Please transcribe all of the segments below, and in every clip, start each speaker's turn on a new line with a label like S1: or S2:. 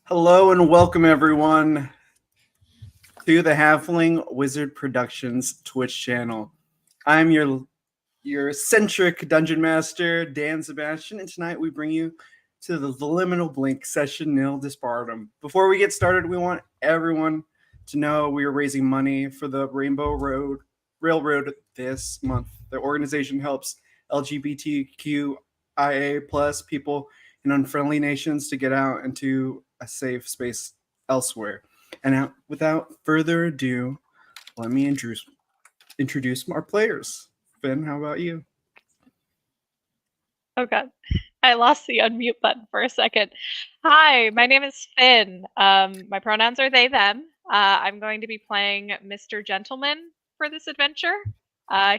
S1: Hello and welcome everyone to the Halfling Wizard Productions Twitch channel. I'm your eccentric dungeon master, Dan Sebastian, and tonight we bring you to the Liminal Blink session Nil Desparandum. Before we get started, we want everyone to know we are raising money for the Railroad this month. The organization helps LGBTQIA plus people in unfriendly nations to get out into a safe space elsewhere. And now, without further ado, let me introduce our players. Finn, how about you?
S2: Oh god, I lost the unmute button for a second. Hi, my name is Finn. My pronouns are they, them. I'm going to be playing Mr. Gentleman for this adventure.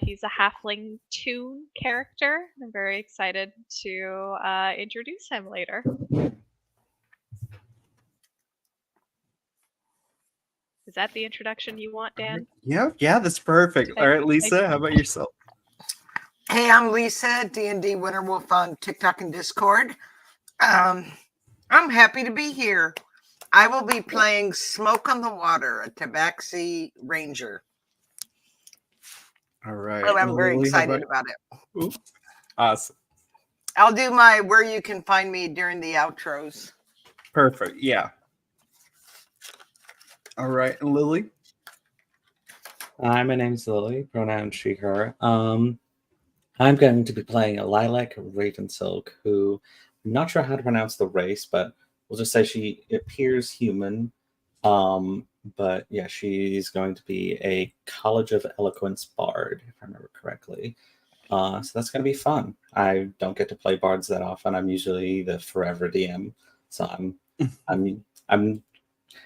S2: He's a halfling toon character. I'm very excited to introduce him later. Is that the introduction you want, Dan?
S1: Yeah, that's perfect. All right, Lisa, how about yourself?
S3: Hey, I'm Lisa, D&D Winterwolf on TikTok and Discord. I'm happy to be here. I will be playing Smoke on the Water, a Tabaxi Ranger.
S1: All right.
S3: Oh, I'm very excited about it.
S1: Ooh, awesome.
S3: I'll do my where you can find me during the outros.
S1: Perfect, yeah. All right, and Lily?
S4: Hi, my name's Lily, pronoun she, her. I'm going to be playing a Lilac Ravensilk, who I'm not sure how to pronounce the race, but we'll just say she appears human. But yeah, she's going to be a College of Eloquence bard, if I remember correctly. So that's going to be fun. I don't get to play bards that often. I'm usually the forever DM, so I'm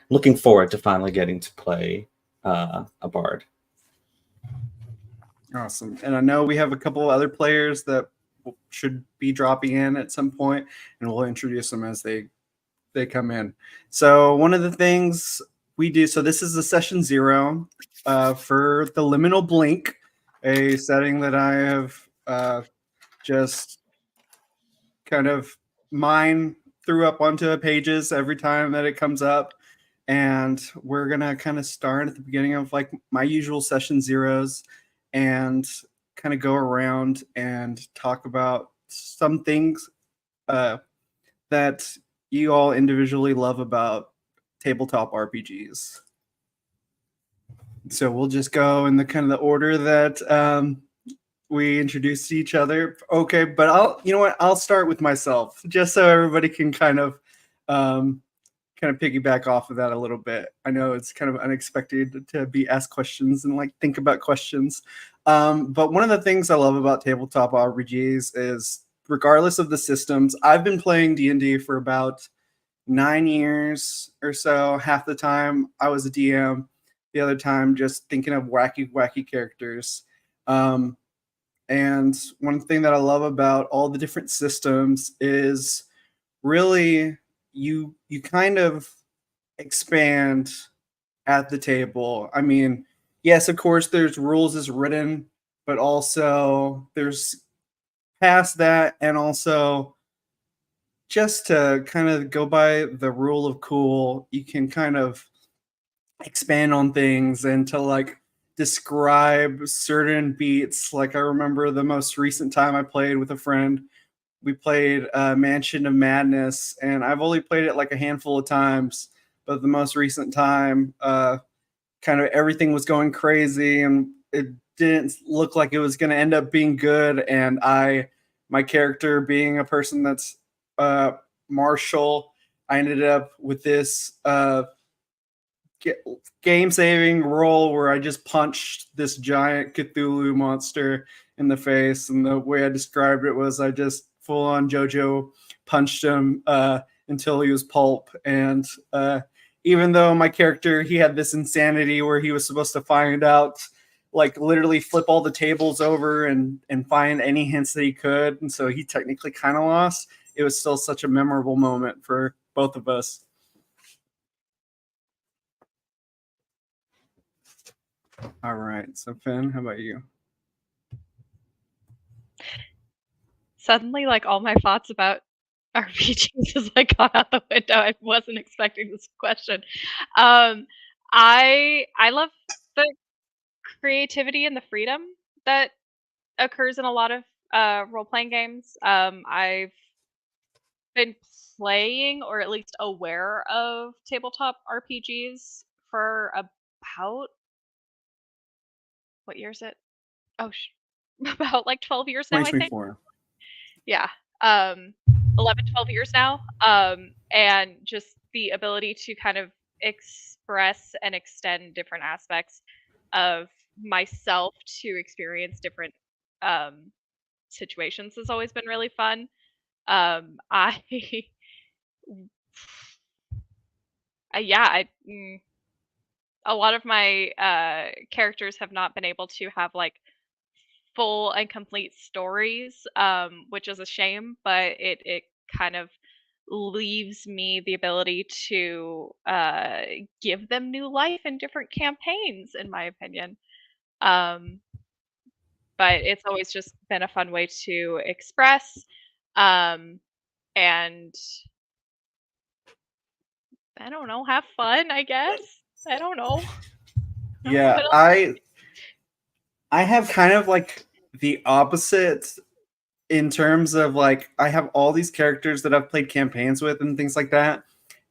S4: looking forward to finally getting to play a bard.
S1: Awesome. And I know we have a couple of other players that should be dropping in at some point, and we'll introduce them as they come in. So one of the things we do, so this is the session 0 for the Liminal Blink, a setting that I have just kind of threw up onto pages every time that it comes up. And we're going to kind of start at the beginning of like my usual session 0s and kind of go around and talk about some things that you all individually love about tabletop RPGs. So we'll just go in the kind of the order that we introduced each other. Okay, but I'll start with myself just so everybody can kind of piggyback off of that a little bit. I know it's kind of unexpected to be asked questions and like think about questions. But one of the things I love about tabletop RPGs is regardless of the systems, I've been playing D&D for about 9 years or so. Half the time I was a DM, the other time just thinking of wacky characters. And one thing that I love about all the different systems is really you kind of expand at the table. I mean, yes, of course, there's rules as written, but also there's past that, and also just to kind of go by the rule of cool, you can kind of expand on things and to like describe certain beats. Like I remember the most recent time I played with a friend, we played Mansion of Madness, and I've only played it like a handful of times, but the most recent time, kind of everything was going crazy and it didn't look like it was going to end up being good. And my character being a person that's martial, I ended up with this game saving roll where I just punched this giant Cthulhu monster in the face. And the way I described it was I just full on JoJo punched him until he was pulp. And even though my character, he had this insanity where he was supposed to find out, like literally flip all the tables over and find any hints that he could. And so he technically kind of lost. It was still such a memorable moment for both of us. All right. So Finn, how about you?
S2: Suddenly, like all my thoughts about RPGs has like gone out the window. I wasn't expecting this question. I love the creativity and the freedom that occurs in a lot of role playing games. I've been playing or at least aware of tabletop RPGs for about what year is it? Oh, about like 12 years now, I think.
S1: 2024.
S2: Yeah. 11, 12 years now. And just the ability to kind of express and extend different aspects of myself to experience different um, situations has always been really fun. I, yeah, a lot of my characters have not been able to have like full and complete stories, which is a shame, but it kind of leaves me the ability to give them new life in different campaigns, in my opinion. Um, but it's always just been a fun way to express, and I don't know, have fun, I guess. I don't know.
S1: Yeah,
S2: What else?
S1: I have kind of like the opposite in terms of like I have all these characters that I've played campaigns with and things like that.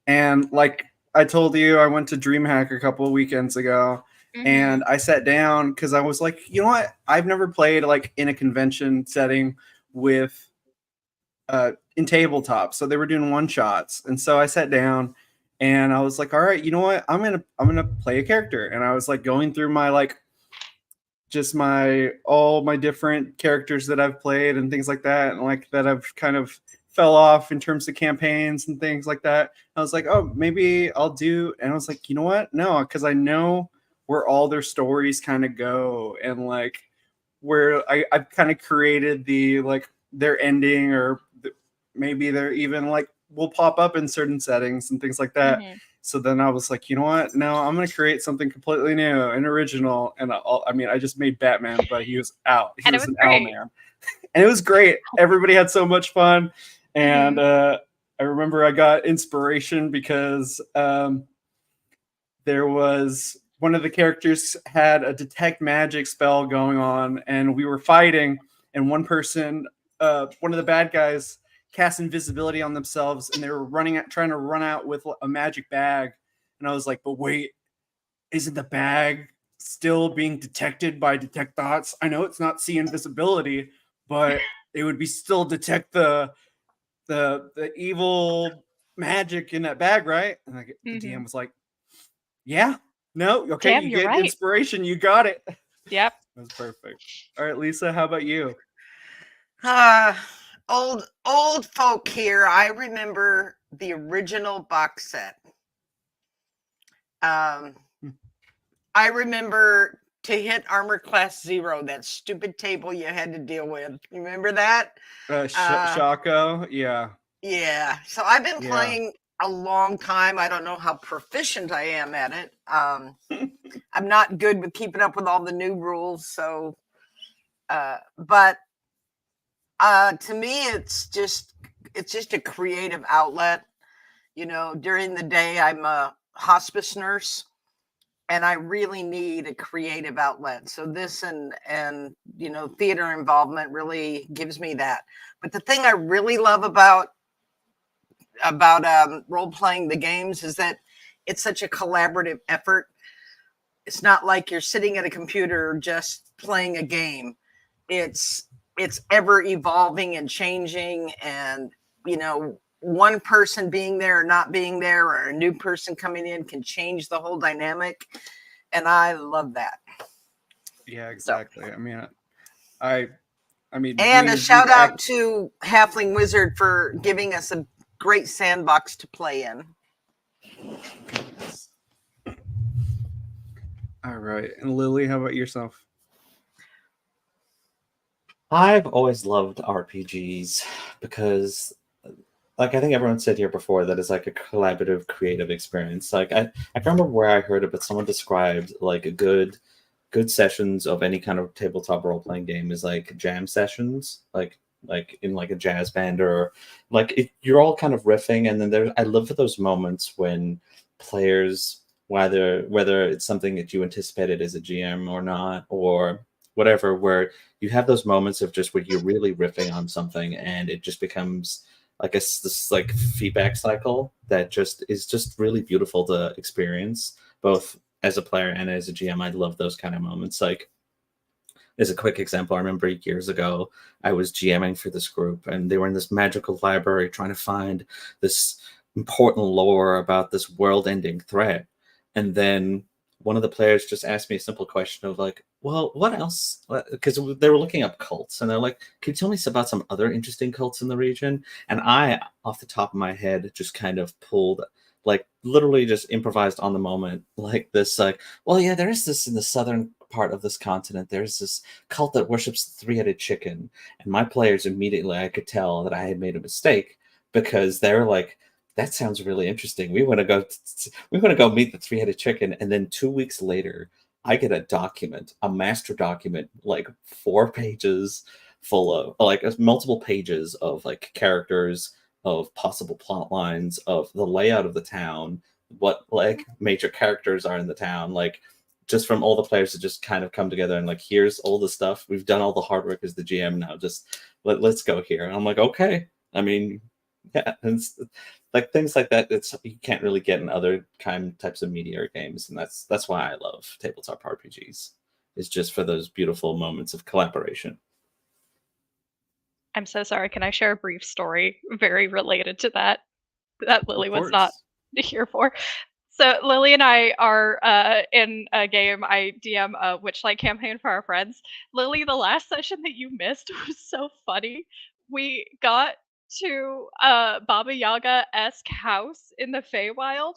S1: And like I told you, I went to DreamHack a couple of weekends ago and I sat down because I was like, you know what? I've never played like in a convention setting with in tabletop. So they were doing one shots. And so I sat down and I was like, all right, you know what? I'm gonna play a character. And I was like going through my like just all my different characters that I've played and things like that, and like that I've kind of fell off in terms of campaigns and things like that. I was like, oh, maybe I'll do, and I was like, you know what? No, because I know where all their stories kind of go, and like where I've kind of created the like their ending, or maybe they're even like will pop up in certain settings and things like that. So then I was like, you know what? No, I'm going to create something completely new and original. And I just made Batman, but he was out. He was an Owlman. And it was great. Everybody had so much fun. And I remember I got inspiration because there was one of the characters had a detect magic spell going on, and we were fighting. And one person, one of the bad guys, cast invisibility on themselves, and they were trying to run out with a magic bag. And I was like, but wait, isn't the bag still being detected by detect thoughts? I know it's not see invisibility, but it would be still detect the evil magic in that bag, right? And like, the DM was like, yeah, no, okay,
S2: Damn,
S1: you
S2: you're
S1: get
S2: right.
S1: inspiration, you got it.
S2: Yep.
S1: That was perfect. All right, Lisa, how about you?
S3: Old folk here. I remember the original box set. I remember to hit armor class 0, that stupid table you had to deal with. Remember that?
S1: Shaco, yeah.
S3: Yeah. So I've been playing a long time. I don't know how proficient I am at it. I'm not good with keeping up with all the new rules. So, but to me, it's just a creative outlet. You know, during the day, I'm a hospice nurse, and I really need a creative outlet. So this and you know, theater involvement really gives me that. But the thing I really love about role playing the games is that it's such a collaborative effort. It's not like you're sitting at a computer just playing a game. It's ever evolving and changing, and you know, one person being there or not being there, or a new person coming in, can change the whole dynamic, and I love that.
S1: Yeah, exactly. So, I mean,
S3: and a shout out to Halfling Wizard for giving us a great sandbox to play in.
S1: All right, and Lily, how about yourself?
S4: I've always loved RPGs because, like, I think everyone said here before that it's like a collaborative, creative experience. Like, I can't remember where I heard it, but someone described like a good sessions of any kind of tabletop role-playing game is like jam sessions. Like, like in like a jazz band, or like you're all kind of riffing, and then I love those moments when players, whether it's something that you anticipated as a GM or not, or whatever, where you have those moments of just where you're really riffing on something, and it just becomes like this like feedback cycle that just is just really beautiful to experience, both as a player and as a GM. I love those kind of moments. Like, as a quick example, I remember years ago I was GMing for this group, and they were in this magical library trying to find this important lore about this world-ending threat. And then one of the players just asked me a simple question of like, well, what else? Because they were looking up cults, and they're like, can you tell me about some other interesting cults in the region? And I, off the top of my head, just kind of pulled, like literally just improvised on the moment, like this, like, well, yeah, there is this in the southern part of this continent. There's this cult that worships the three-headed chicken. And my players immediately, I could tell that I had made a mistake, because they're like, that sounds really interesting. We want to go meet the three-headed chicken. And then 2 weeks later, I get a document, a master document, like 4 pages full of like multiple pages of like characters, of possible plot lines, of the layout of the town, what like major characters are in the town, like just from all the players to just kind of come together and like, here's all the stuff. We've done all the hard work as the GM now. Just let's go here. And I'm like, okay. I mean, yeah, and like things like that, it's you can't really get in other types of media or games, and that's why I love tabletop RPGs. Is just for those beautiful moments of collaboration.
S2: I'm so sorry. Can I share a brief story very related to that Lily was not here for? So Lily and I are in a game. I DM a Witchlight campaign for our friends. Lily, the last session that you missed was so funny. We got to a Baba Yaga-esque house in the Feywild,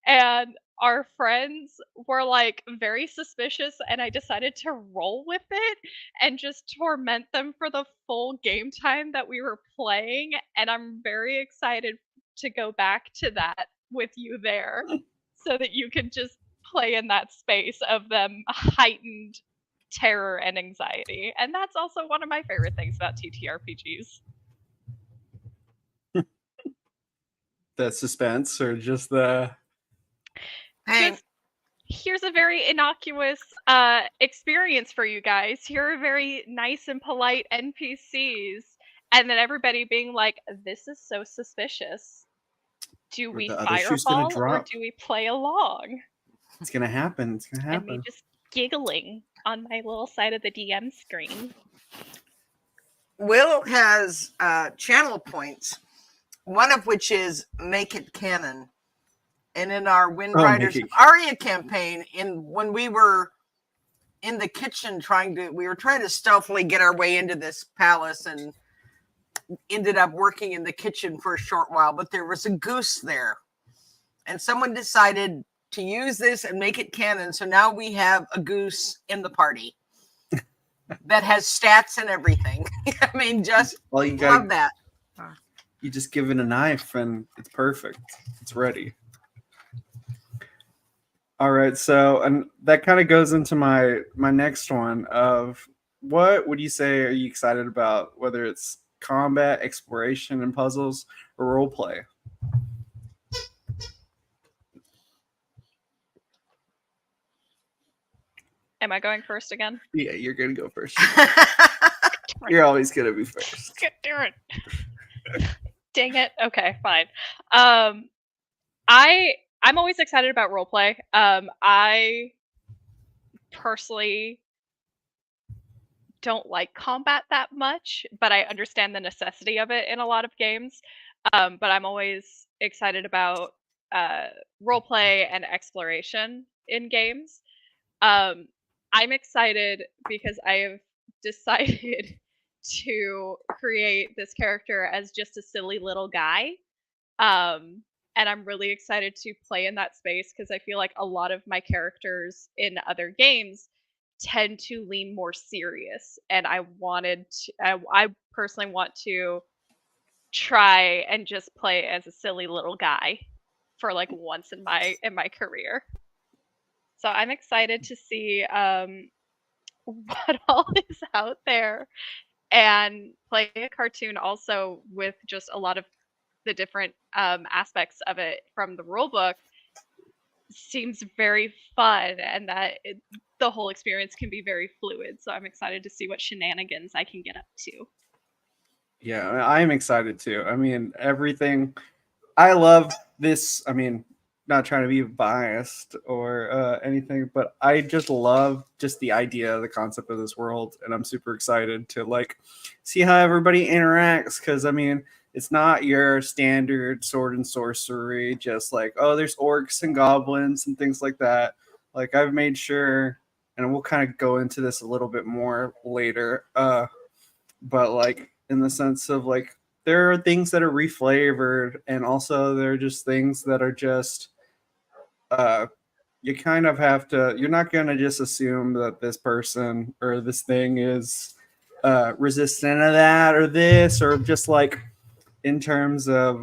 S2: and our friends were like very suspicious, and I decided to roll with it and just torment them for the full game time that we were playing. And I'm very excited to go back to that with you there, so that you can just play in that space of them heightened terror and anxiety. And that's also one of my favorite things about TTRPGs.
S1: The suspense, or just the
S2: Here's a very innocuous experience for you guys. Here are very nice and polite NPCs, and then everybody being like, this is so suspicious. Do we fireball or do we play along?
S1: It's gonna happen. It's gonna happen.
S2: And me just giggling on my little side of the DM screen.
S3: Will has channel points, one of which is make it canon. And in our Wind Riders Aria campaign, when we were in the kitchen we were trying to stealthily get our way into this palace, and ended up working in the kitchen for a short while, but there was a goose there. And someone decided to use this and make it canon. So now we have a goose in the party that has stats and everything. I mean, just love that.
S1: You just give it a knife and it's perfect. It's ready. All right, so and that kind of goes into my next one of what would you say are you excited about, whether it's combat, exploration, and puzzles, or role play?
S2: Am I going first again?
S1: Yeah, you're gonna go first. You're always gonna be first.
S2: Darn it. Dang it. Okay, fine. I'm always excited about roleplay. I personally don't like combat that much, but I understand the necessity of it in a lot of games. But I'm always excited about roleplay and exploration in games. I'm excited because I have decided to create this character as just a silly little guy. And I'm really excited to play in that space, because I feel like a lot of my characters in other games tend to lean more serious, and I personally want to try and just play as a silly little guy for like once in my career. So I'm excited to see what all is out there. and playing a cartoon also with just a lot of the different aspects of it from the rule book seems very fun, and that the whole experience can be very fluid. So I'm excited to see what shenanigans I can get up to.
S1: Yeah, I'm excited too. I mean, everything. I love this. I mean, not trying to be biased or anything, but I just love just the idea, the concept of this world, and I'm super excited to like see how everybody interacts. Because I mean, it's not your standard sword and sorcery, just like, oh, there's orcs and goblins and things like that. Like I've made sure, and we'll kind of go into this a little bit more later. But like in the sense of like there are things that are reflavored, and also there are just things that are just you kind of have to. You're not going to just assume that this person or this thing is resistant to that or this, or just like in terms of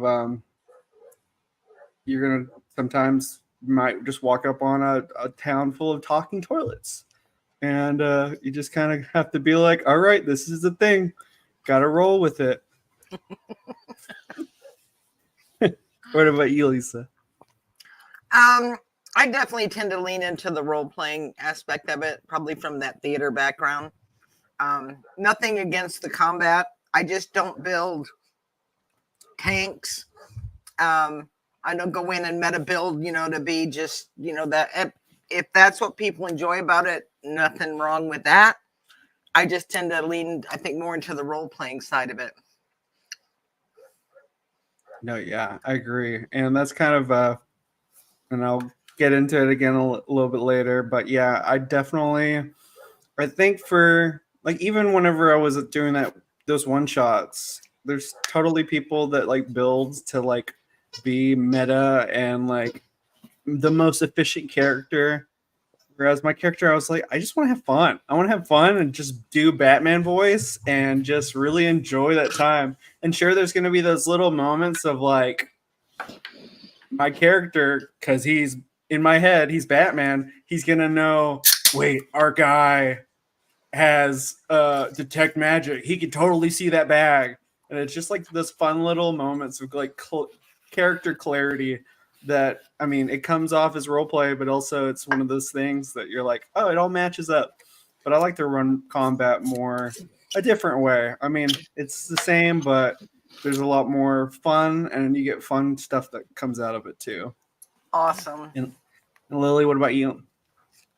S1: you're gonna sometimes might just walk up on a town full of talking toilets, and you just kind of have to be like, all right, this is the thing, gotta roll with it. What about you, Lisa?
S3: I definitely tend to lean into the role-playing aspect of it, probably from that theater background. Nothing against the combat. I just don't build tanks. I don't go in and meta build, to be just, that if that's what people enjoy about it, nothing wrong with that. I just tend to lean, I think, more into the role-playing side of it.
S1: No, yeah, I agree. And that's kind of and I'll get into it again a little bit later, but yeah, I think for like even whenever I was doing those one shots, there's totally people that like builds to like be meta and like the most efficient character. Whereas my character, I was like, I just want to have fun. I want to have fun and just do Batman voice and just really enjoy that time. And sure, there's going to be those little moments of like my character, because he's in my head, he's Batman. He's going to know, wait, our guy has detect magic. He can totally see that bag. And it's just like those fun little moments of like character clarity that, I mean, it comes off as role play, but also it's one of those things that you're like, oh, it all matches up. But I like to run combat more a different way. I mean, it's the same, but there's a lot more fun, and you get fun stuff that comes out of it too.
S3: Awesome.
S1: And Lily, what about you?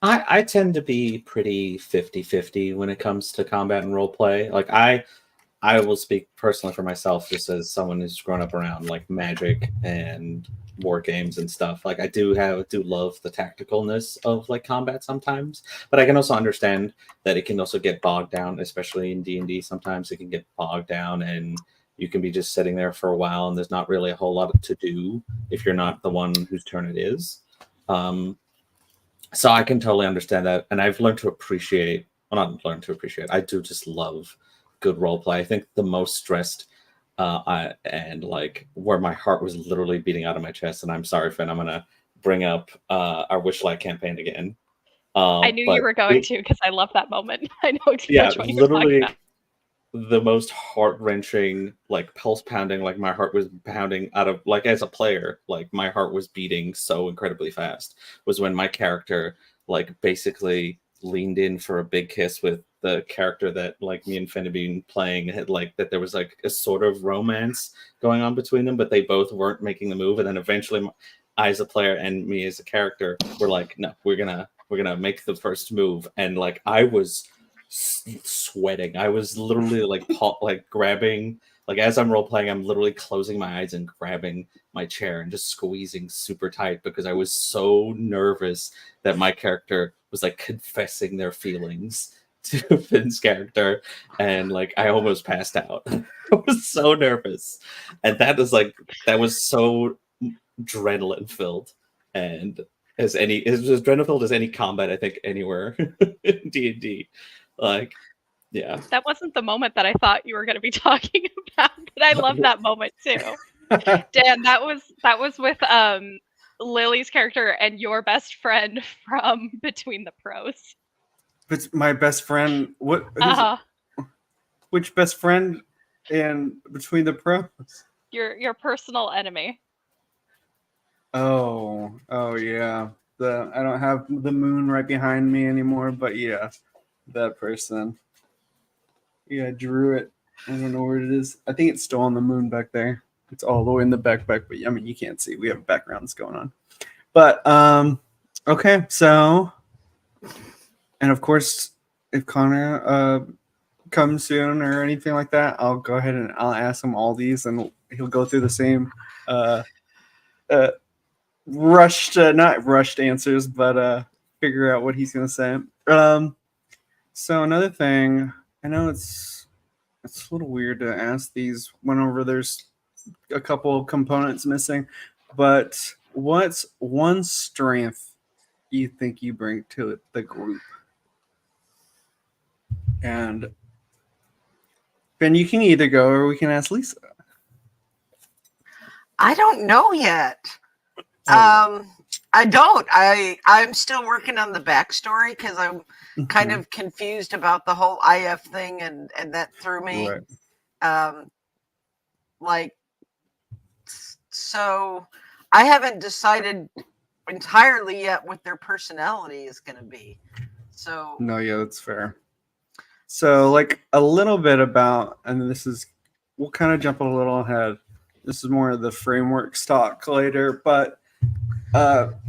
S4: I tend to be pretty 50-50 when it comes to combat and role play. Like I will speak personally for myself, just as someone who's grown up around like magic and war games and stuff. Like I do love the tacticalness of like combat sometimes, but I can also understand that it can also get bogged down, especially in D&D. Sometimes it can get bogged down and you can be just sitting there for a while and there's not really a whole lot to do if you're not the one whose turn it is. So I can totally understand that. And I've learned to appreciate, well, not learned to appreciate, I do just love good role play. I think the most stressed and like where my heart was literally beating out of my chest, and I'm sorry, Finn, I'm going to bring up our Wishlight campaign again.
S2: I knew you were going to, because I love that moment. I know exactly what you're
S4: literally
S2: talking about.
S4: The most heart-wrenching, like pulse pounding, like my heart was pounding out of, like as a player, like my heart was beating so incredibly fast, was when my character like basically leaned in for a big kiss with the character that like me and Finn had been playing, had like that there was like a sort of romance going on between them, but they both weren't making the move. And then eventually I as a player and me as a character were like, no, we're gonna make the first move. And like I was sweating. I was literally like grabbing, like as I'm role playing, I'm literally closing my eyes and grabbing my chair and just squeezing super tight because I was so nervous that my character was like confessing their feelings to Finn's character, and like I almost passed out. I was so nervous, and that was so adrenaline filled, and as adrenaline filled as any combat I think anywhere in D&D. Like, yeah.
S2: That wasn't the moment that I thought you were going to be talking about, but I love that moment too. Dan, that was with Lily's character and your best friend from Between the Pros.
S1: It's my best friend. What Which best friend in between the pros?
S2: Your personal enemy.
S1: Oh yeah. I don't have the moon right behind me anymore, but yeah, that person. Yeah, I drew it. I don't know where it is. I think it's still on the moon back there. It's all the way in the back, but I mean you can't see. We have backgrounds going on. But okay, so and of course if Connor comes soon or anything like that, I'll go ahead and I'll ask him all these and he'll go through the same uh not rushed answers, but figure out what he's gonna say. So another thing, I know it's a little weird to ask these whenever there's a couple of components missing, but what's one strength you think you bring to the group? And Ben, you can either go or we can ask Lisa.
S3: I don't know yet.
S1: Oh.
S3: I don't. I'm still working on the backstory because I'm kind of confused about the whole IF thing, and that threw me.
S1: Right.
S3: So I haven't decided entirely yet what their personality is going to be. So
S1: No, yeah, that's fair. So, like a little bit about, and we'll kind of jump a little ahead. This is more of the framework stock later, but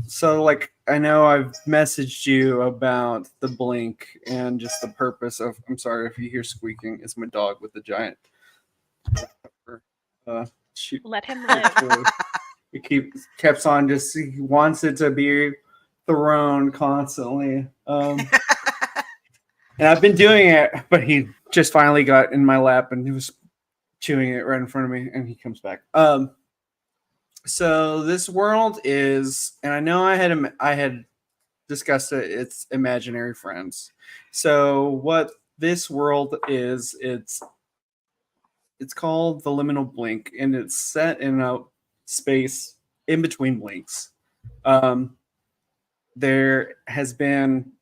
S1: so like I know I've messaged you about the blink and just the purpose of. I'm sorry if you hear squeaking. It's my dog with the giant. Shoot.
S2: Let him live.
S1: He keeps on he wants it to be thrown constantly. And I've been doing it, but he just finally got in my lap and he was chewing it right in front of me, and he comes back. So this world is, and I know I had discussed it. It's imaginary friends. So what this world is, it's called the Liminal Blink, and it's set in a space in between blinks. There has been,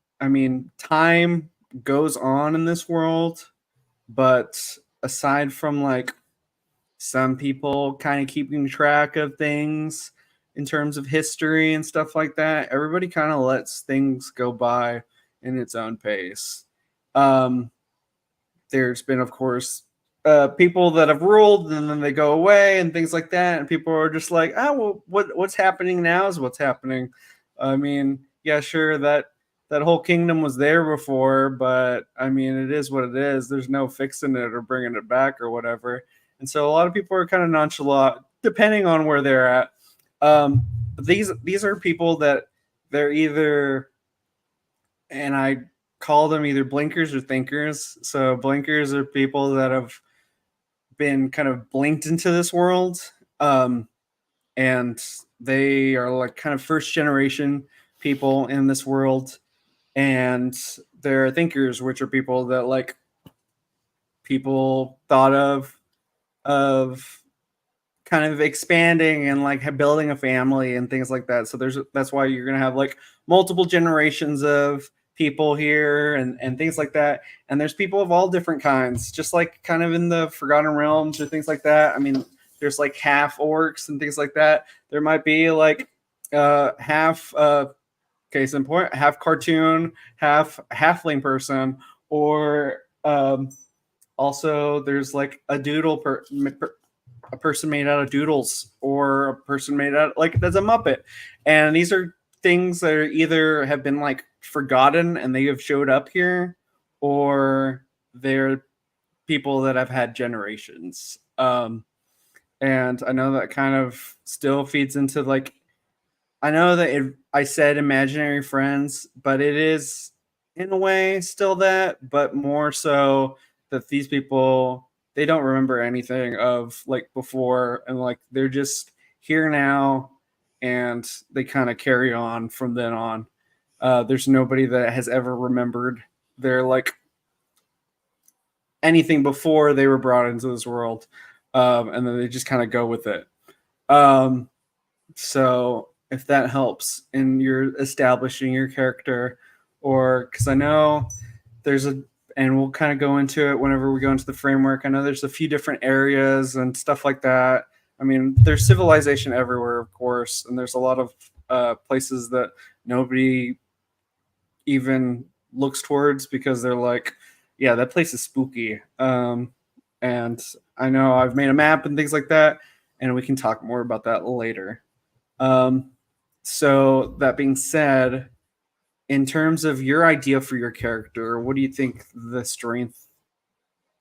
S1: time goes on in this world, but aside from like some people kind of keeping track of things in terms of history and stuff like that, everybody kind of lets things go by in its own pace. There's been, of course, people that have ruled and then they go away and things like that, and people are just like, oh, well, what's happening now is what's happening. Yeah, sure, that whole kingdom was there before, but it is what it is. There's no fixing it or bringing it back or whatever. And so a lot of people are kind of nonchalant depending on where they're at. But these are people that they're either, and I call them either blinkers or thinkers. So blinkers are people that have been kind of blinked into this world. And they are like kind of first generation people in this world. And there are thinkers, which are people that like people thought of kind of expanding and like building a family and things like that. So that's why you're gonna have like multiple generations of people here and things like that. And there's people of all different kinds, just like kind of in the Forgotten Realms or things like that. There's like half orcs and things like that. There might be like half case in point, half cartoon, half halfling person, or also there's like a doodle a person made out of doodles, or a person made out like that's a Muppet. And these are things that are either have been like forgotten and they have showed up here, or they're people that have had generations. And I know that kind of still feeds into like, I know that I said imaginary friends, but it is in a way still that, but more so that these people, they don't remember anything of like before, and like they're just here now and they kind of carry on from then on. There's nobody that has ever remembered their like anything before they were brought into this world. And then they just kind of go with it. So if that helps in your establishing your character, or because I know there's and we'll kind of go into it whenever we go into the framework. I know there's a few different areas and stuff like that. I mean, there's civilization everywhere, of course, and there's a lot of places that nobody even looks towards because they're like, yeah, that place is spooky. And I know I've made a map and things like that, and we can talk more about that later. So that being said, in terms of your idea for your character, what do you think the strength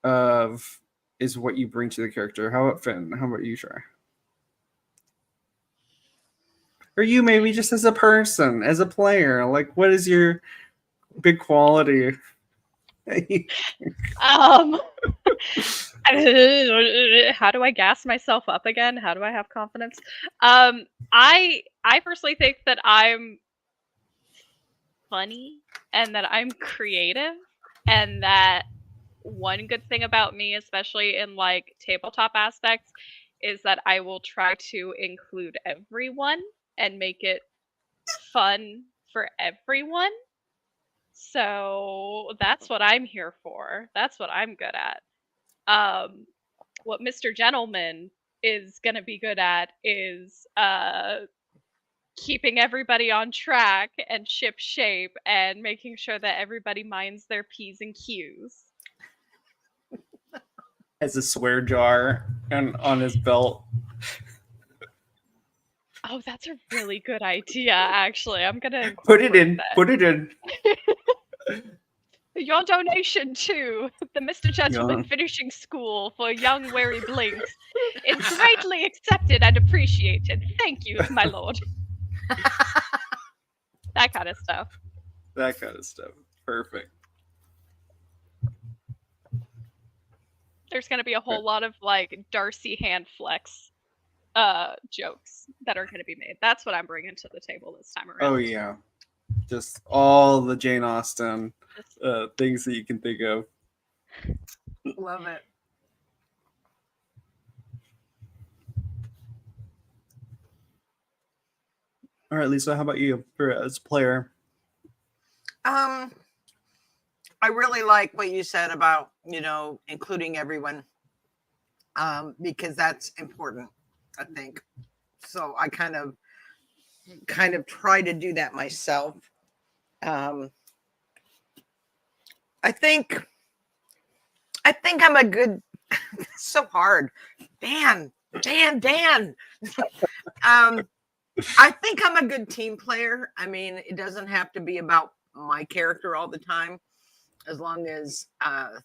S1: of is what you bring to the character? How about Finn? How about you, Shar? Or you maybe just as a person, as a player, like what is your big quality?
S2: How do I gas myself up again? How do I have confidence? I personally think that I'm funny and that I'm creative, and that one good thing about me, especially in like tabletop aspects, is that I will try to include everyone and make it fun for everyone. So that's what I'm here for. That's what I'm good at. What Mr. Gentleman is going to be good at is keeping everybody on track and ship shape and making sure that everybody minds their P's and Q's.
S1: Has a swear jar and on his belt.
S2: Oh, that's a really good idea, actually. I'm going to
S1: Put it in. Put it in.
S2: Your donation to the Mr. Gentleman
S1: Young.
S2: Finishing School for Young Wary Blinks is greatly accepted and appreciated. Thank you, my lord. That kind of stuff.
S1: That kind of stuff. Perfect.
S2: There's going to be a whole lot of like Darcy hand flex jokes that are going to be made. That's what I'm bringing to the table this time around.
S1: Oh yeah, just all the Jane Austen things that you can think of.
S3: Love it.
S1: All right, Lisa, how about you as a player?
S3: I really like what you said about, including everyone, because that's important, I think. So I kind of try to do that myself. I think I'm a good. It's so hard, Dan. I think I'm a good team player. I mean, it doesn't have to be about my character all the time, as long as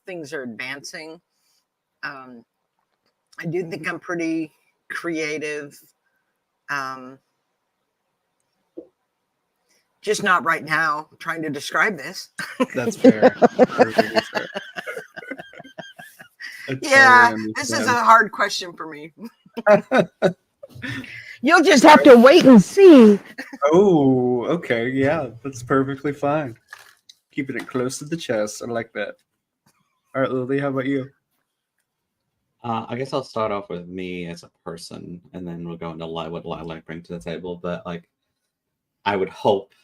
S3: things are advancing. I do think I'm pretty creative. Just not right now, trying to describe this.
S1: That's fair. Perfectly fair.
S3: Yeah, this is a hard question for me. You'll just have to wait and see.
S1: Oh, okay. Yeah, that's perfectly fine. Keeping it close to the chest. I like that. All right, Lily, how about you?
S4: I guess I'll start off with me as a person, and then we'll go into what Lilac bring to the table. But like, I would hope.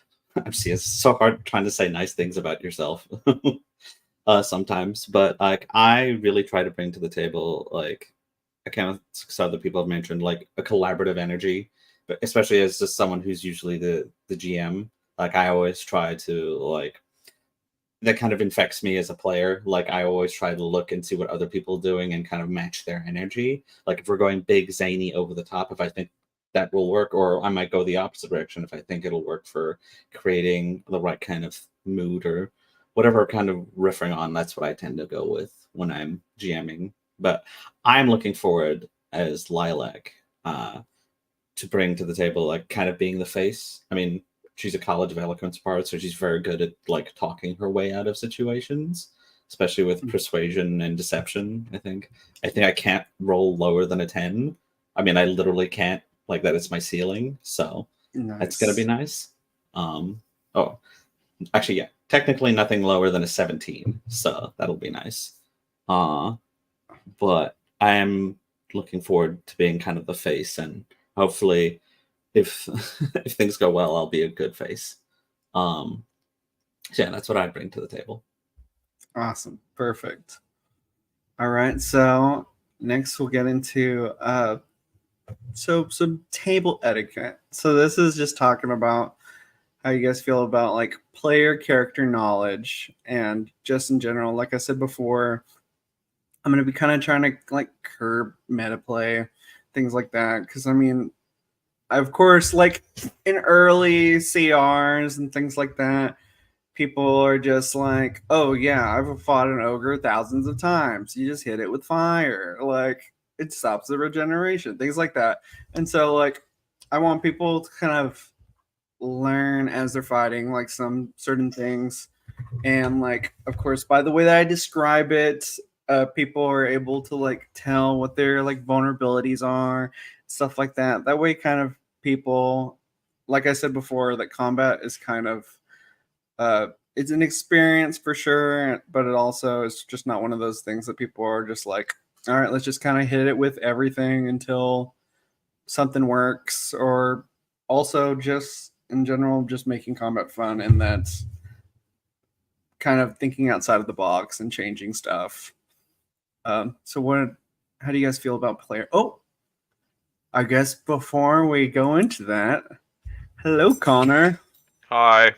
S4: See, it's so hard trying to say nice things about yourself sometimes. But like, I really try to bring to the table, like, I can't some other people have mentioned, like a collaborative energy, but especially as just someone who's usually the GM. Like, I always try to like. That kind of infects me as a player. Like, I always try to look and see what other people are doing and kind of match their energy. Like, if we're going big, zany, over the top, if I think that will work, or I might go the opposite direction if I think it'll work for creating the right kind of mood or whatever kind of riffing on. That's what I tend to go with when I'm GMing. But I'm looking forward as Lilac to bring to the table, like, kind of being the face. I mean, she's a College of Eloquence part, so she's very good at like talking her way out of situations, especially with persuasion and deception. I think I can't roll lower than a 10. I mean, I literally can't. Like, that is my ceiling, so that's gonna be nice. Oh, actually, yeah, technically nothing lower than a 17, so that'll be nice. But I am looking forward to being kind of the face, and hopefully, if if things go well, I'll be a good face. So yeah, that's what I bring to the table.
S1: Awesome. Perfect. All right. So next we'll get into some table etiquette. So this is just talking about how you guys feel about like player character knowledge and just in general. Like I said before, I'm gonna be kind of trying to like curb meta play, things like that. Because I mean, of course, like in early CRs and things like that, people are just like, oh yeah, I've fought an ogre thousands of times. You just hit it with fire. Like it stops the regeneration, things like that. And so like I want people to kind of learn as they're fighting like some certain things. And like of course by the way that I describe it, people are able to like tell what their like vulnerabilities are, stuff like that. That way kind of people, like I said before, that combat is kind of it's an experience for sure, but it also is just not one of those things that people are just like, all right, let's just kind of hit it with everything until something works. Or also just in general, just making combat fun, and that's kind of thinking outside of the box and changing stuff. So how do you guys feel about player? Oh, I guess before we go into that, hello, Connor.
S5: Hi.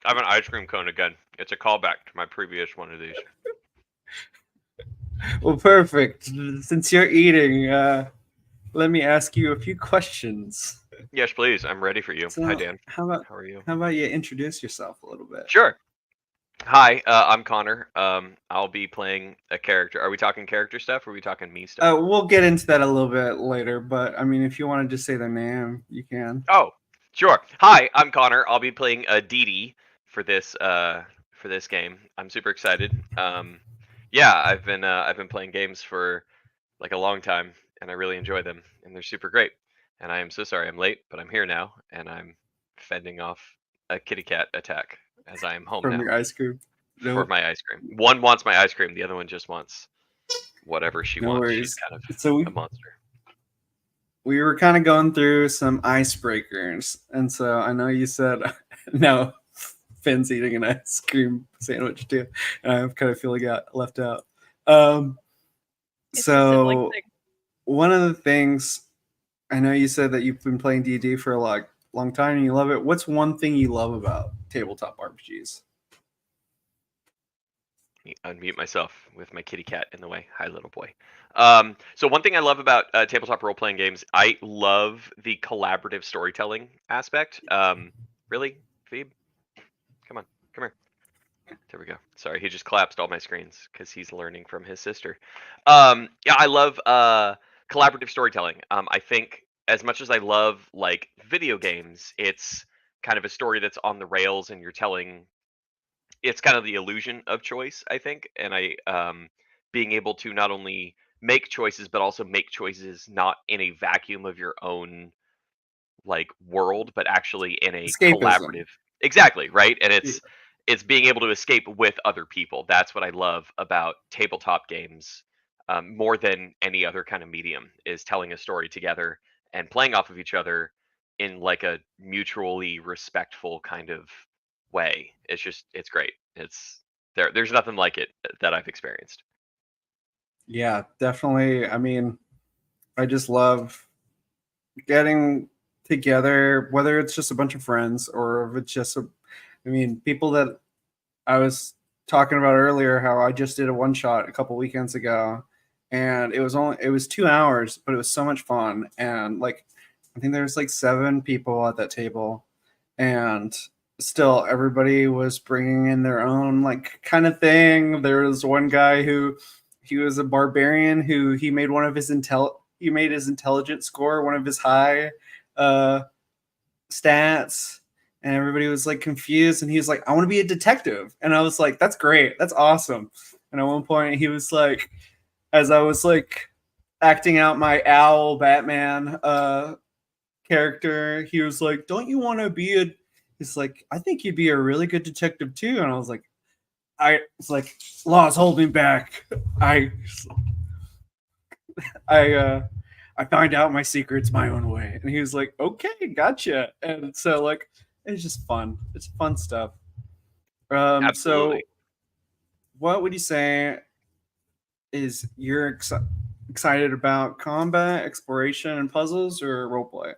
S5: I have an ice cream cone again. It's a callback to my previous one of these.
S1: Well, perfect. Since you're eating, let me ask you a few questions.
S5: Yes, please. I'm ready for you.
S1: So,
S5: Hi, Dan.
S1: How about
S5: How are you?
S1: you introduce yourself a little bit?
S5: Sure. Hi, I'm Connor. I'll be playing a character. Are we talking character stuff or are we talking me stuff?
S1: We'll get into that a little bit later, but I mean, if you want to just say their name, you can.
S5: Oh, sure. Hi, I'm Connor. I'll be playing a Dee for this game. I'm super excited. Yeah, I've been playing games for like a long time, and I really enjoy them, and they're super great. And I am so sorry I'm late, but I'm here now, and I'm fending off a kitty cat attack as I am home
S1: From
S5: now
S1: your ice cream.
S5: for my ice cream. One wants my ice cream, the other one just wants whatever she
S1: No
S5: wants.
S1: worries.
S5: She's kind of
S1: So
S5: a monster.
S1: we were kind of going through some icebreakers, and so I know you said no. Finn's eating an ice cream sandwich too, and I kind of feel like I got left out.
S2: It's a sibling
S1: So
S2: thing.
S1: one of the things, I know you said that you've been playing D&D for a long time and you love it. What's one thing you love about tabletop RPGs?
S5: Unmute myself with my kitty cat in the way. Hi, little boy. So one thing I love about tabletop role-playing games, I love the collaborative storytelling aspect. Really, Phoebe? Come on, come here. There we go. Sorry, he just collapsed all my screens because he's learning from his sister. Yeah, I love collaborative storytelling. I think as much as I love like video games, it's kind of a story that's on the rails and you're telling. It's kind of the illusion of choice, I think, and being able to not only make choices but also make choices not in a vacuum of your own like world, but actually in a
S1: Escapism.
S5: collaborative. Exactly, right? And
S1: Yeah.
S5: it's being able to escape with other people. That's what I love about tabletop games, more than any other kind of medium, is telling a story together and playing off of each other in like a mutually respectful kind of way. It's great. There's nothing like it that I've experienced.
S1: Yeah, definitely. I mean, I just love getting together, whether it's just a bunch of friends or if it's just people that I was talking about earlier, how I just did a one shot a couple weekends ago, and it was 2 hours, but it was so much fun. And like, I think there was like 7 people at that table, and still everybody was bringing in their own like kind of thing. There was one guy who he was a barbarian who he made one of his he made his intelligence score one of his high stats, and everybody was like confused, and he was like, I want to be a detective. And I was like, that's great, that's awesome. And at one point he was like, as I was like acting out my owl Batman character, he was like, don't you want to be he's like, I think you'd be a really good detective too. And I was like, laws hold me back. I find out my secrets my own way. And he was like, okay, gotcha. And so like, it's just fun. It's fun stuff.
S5: Absolutely.
S1: So what would you say is you're excited about combat, exploration, and puzzles, or roleplay?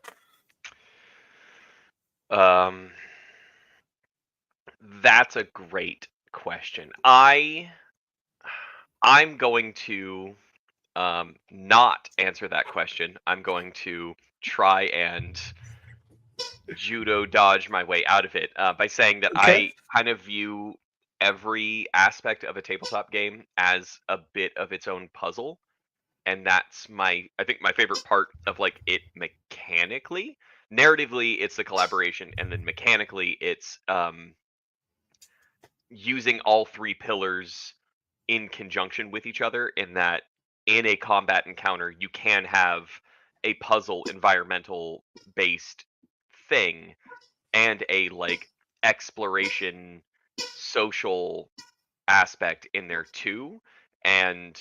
S5: That's a great question. I'm going to not answer that question. I'm going to try and judo dodge my way out of it by saying that
S1: Okay.
S5: I kind of view every aspect of a tabletop game as a bit of its own puzzle, and that's I think my favorite part of like it mechanically. Narratively, it's the collaboration, and then mechanically, it's using all three pillars in conjunction with each other. In that, in a combat encounter, you can have a puzzle environmental based thing and a like exploration social aspect in there too. And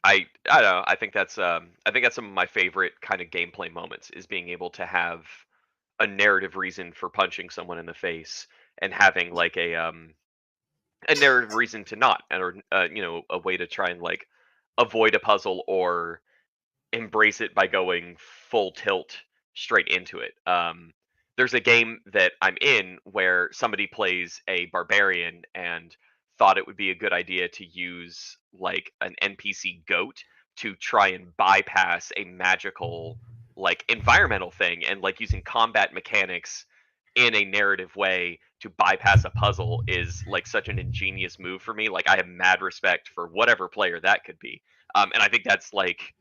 S5: I don't know, I think that's some of my favorite kind of gameplay moments is being able to have a narrative reason for punching someone in the face and having like a narrative reason to not, or a way to try and like avoid a puzzle or embrace it by going full tilt straight into it. There's a game that I'm in where somebody plays a barbarian and thought it would be a good idea to use like an NPC goat to try and bypass a magical like environmental thing, and like using combat mechanics in a narrative way to bypass a puzzle is like such an ingenious move for me. Like I have mad respect for whatever player that could be. And I think that's like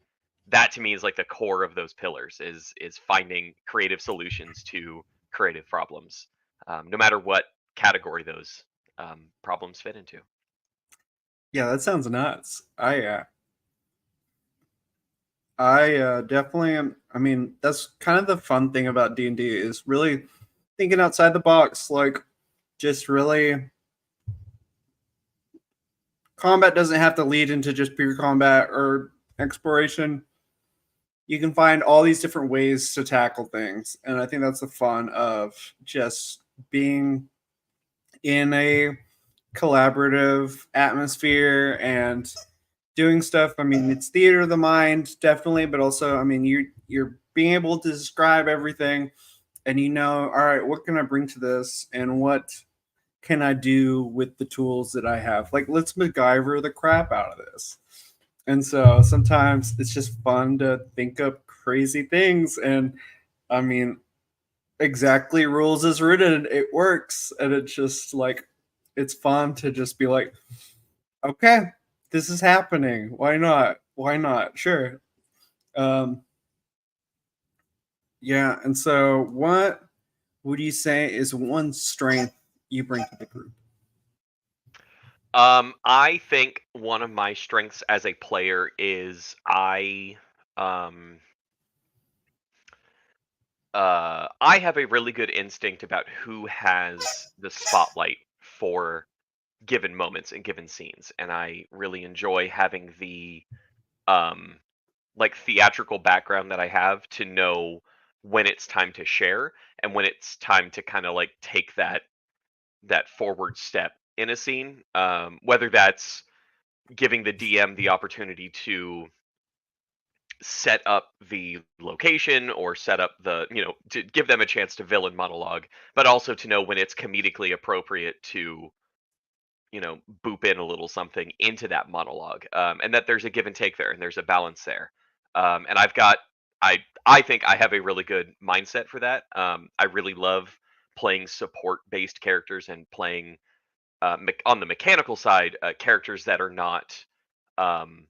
S5: that to me is like the core of those pillars is finding creative solutions to creative problems, no matter what category those problems fit into.
S1: Yeah, that sounds nuts. I definitely am. I mean, that's kind of the fun thing about D&D is really thinking outside the box. Like, just really, combat doesn't have to lead into just pure combat or exploration. You can find all these different ways to tackle things, and I think that's the fun of just being in a collaborative atmosphere and doing stuff. I mean, it's theater of the mind, definitely, but also, I mean, you're being able to describe everything, and all right, what can I bring to this, and what can I do with the tools that I have? Like, let's MacGyver the crap out of this. And so sometimes it's just fun to think up crazy things, and I mean, exactly rules is written, it works, and it's just like it's fun to just be like, okay, this is happening. Why not? Why not? Sure. Um, yeah. And so, what would you say is one strength you bring to the group?
S5: I think one of my strengths as a player is I have a really good instinct about who has the spotlight for given moments and given scenes, and I really enjoy having the um like theatrical background that I have to know when it's time to share and when it's time to kind of like take that forward step in a scene. Whether that's giving the DM the opportunity to set up the location or set up to give them a chance to villain monologue, but also to know when it's comedically appropriate to boop in a little something into that monologue, and that there's a give and take there, and there's a balance there. And I think I have a really good mindset for that. I really love playing support based characters and playing on the mechanical side characters that are not um,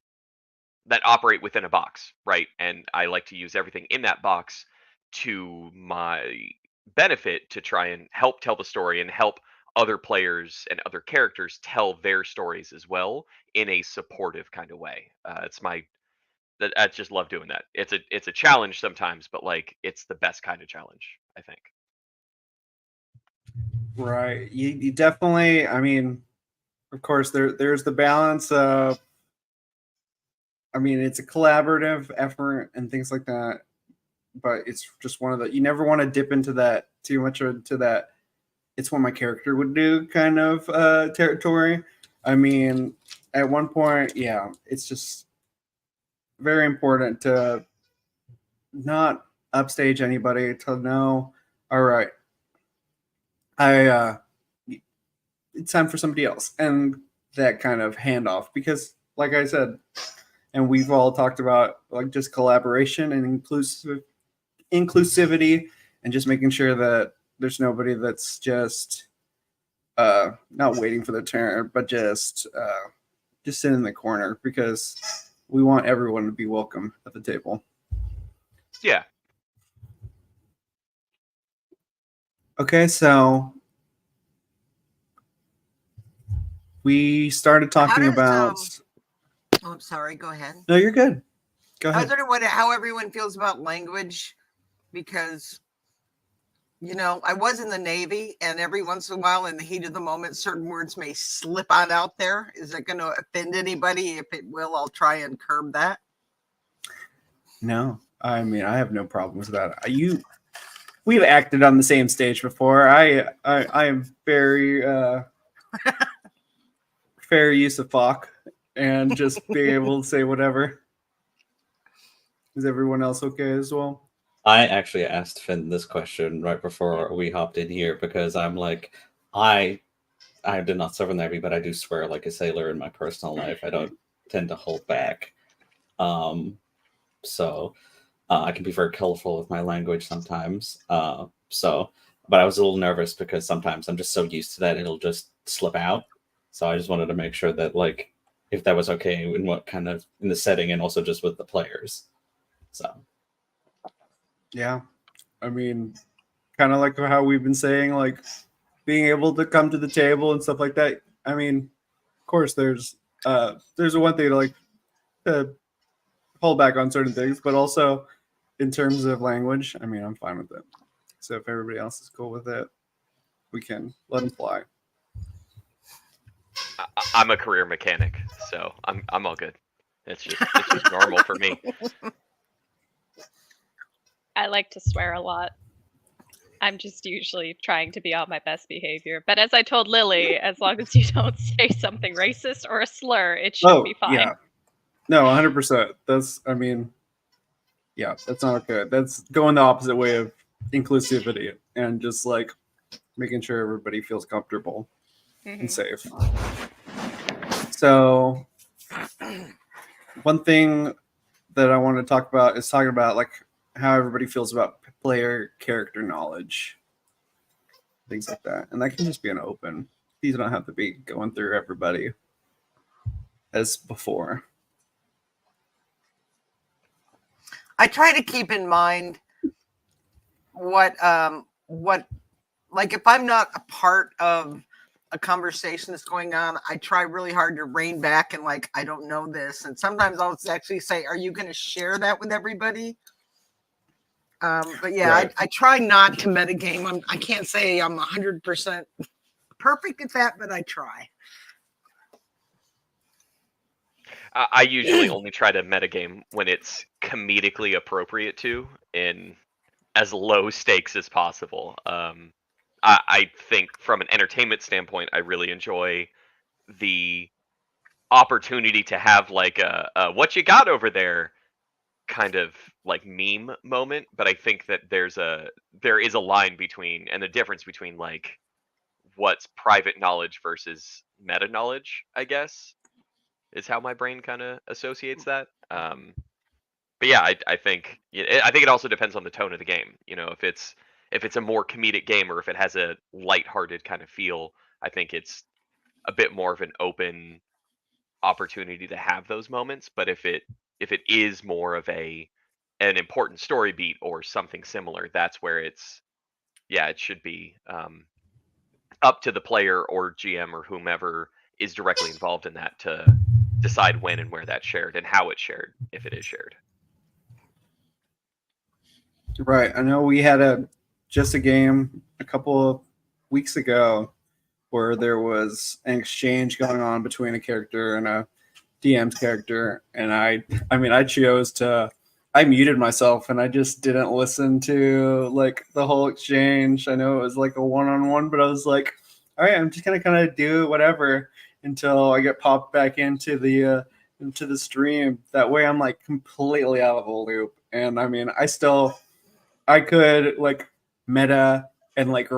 S5: that operate within a box, right? And I like to use everything in that box to my benefit to try and help tell the story and help other players and other characters tell their stories as well in a supportive kind of way. I just love doing that. It's a challenge sometimes, but like it's the best kind of challenge, I think.
S1: Right. You definitely. I mean, of course, there's the balance of. I mean, it's a collaborative effort and things like that, but it's just one of the. You never want to dip into that too much into that. It's what my character would do kind of territory. I mean, at one point, yeah, it's just very important to not upstage anybody, to know, all right, it's time for somebody else, and that kind of handoff, because like I said, and we've all talked about, like, just collaboration and inclusivity, and just making sure that there's nobody that's just not waiting for their turn, but just sit in the corner, because we want everyone to be welcome at the table.
S5: Yeah.
S1: Okay, so we started talking
S3: does,
S1: about.
S3: Oh, I'm sorry. Go ahead.
S1: No, you're good. Go
S3: I was
S1: ahead.
S3: wondering how everyone feels about language, because I was in the Navy, and every once in a while, in the heat of the moment, certain words may slip on out there. Is it going to offend anybody? If it will, I'll try and curb that.
S1: No, I mean, I have no problem with that. We've acted on the same stage before. I am very fair use of fuck, and just being able to say whatever. Is everyone else okay as well?
S4: I actually asked Finn this question right before we hopped in here, because I'm like, I did not serve in the Navy, but I do swear like a sailor in my personal life. I don't tend to hold back. So I can be very colorful with my language sometimes. But I was a little nervous, because sometimes I'm just so used to that it'll just slip out. So I just wanted to make sure that, like, if that was okay in what kind of in the setting, and also just with the players. So
S1: Yeah, I mean, kind of like how we've been saying, like, being able to come to the table and stuff like that. I mean, of course, there's one thing to, like, to hold back on certain things, but also in terms of language, I mean, I'm fine with it. So if everybody else is cool with it, we can let them fly.
S5: I'm a career mechanic, so I'm all good. It's just normal for me.
S2: I like to swear a lot. I'm just usually trying to be on my best behavior. But as I told Lily, as long as you don't say something racist or a slur, it should be fine.
S1: Yeah. No, 100%. That's not okay. That's going the opposite way of inclusivity, and just, like, making sure everybody feels comfortable and safe. So one thing that I want to talk about is talking about, like, how everybody feels about player character knowledge, things like that. And that can just be an open. These don't have to be going through everybody as before.
S3: I try to keep in mind what like, if I'm not a part of a conversation that's going on, I try really hard to rein back and, like, I don't know this. And sometimes I'll actually say, are you going to share that with everybody? But yeah, right. I try not to metagame. I can't say I'm 100% perfect at that, but I try.
S5: I usually only try to metagame when it's comedically appropriate to, in as low stakes as possible. I think from an entertainment standpoint, I really enjoy the opportunity to have, like, a what you got over there kind of, like, meme moment. But I think that there is a line between, and the difference between, like, what's private knowledge versus meta knowledge, I guess, is how my brain kind of associates that. But yeah, I think it also depends on the tone of the game. If it's a more comedic game, or if it has a lighthearted kind of feel, I think it's a bit more of an open opportunity to have those moments. But if it is more of an important story beat or something similar, that's where it should be up to the player or GM or whomever is directly involved in that to decide when and where that's shared and how it's shared, if it is shared.
S1: Right. I know we had a game a couple of weeks ago where there was an exchange going on between a character and a DM's character, and I muted myself and I just didn't listen to, like, the whole exchange. I know it was like a one-on-one, but I was like, all right, I'm just gonna kind of do whatever. until I get popped back into the stream. That way, I'm like completely out of the loop. And I mean, I could like meta and like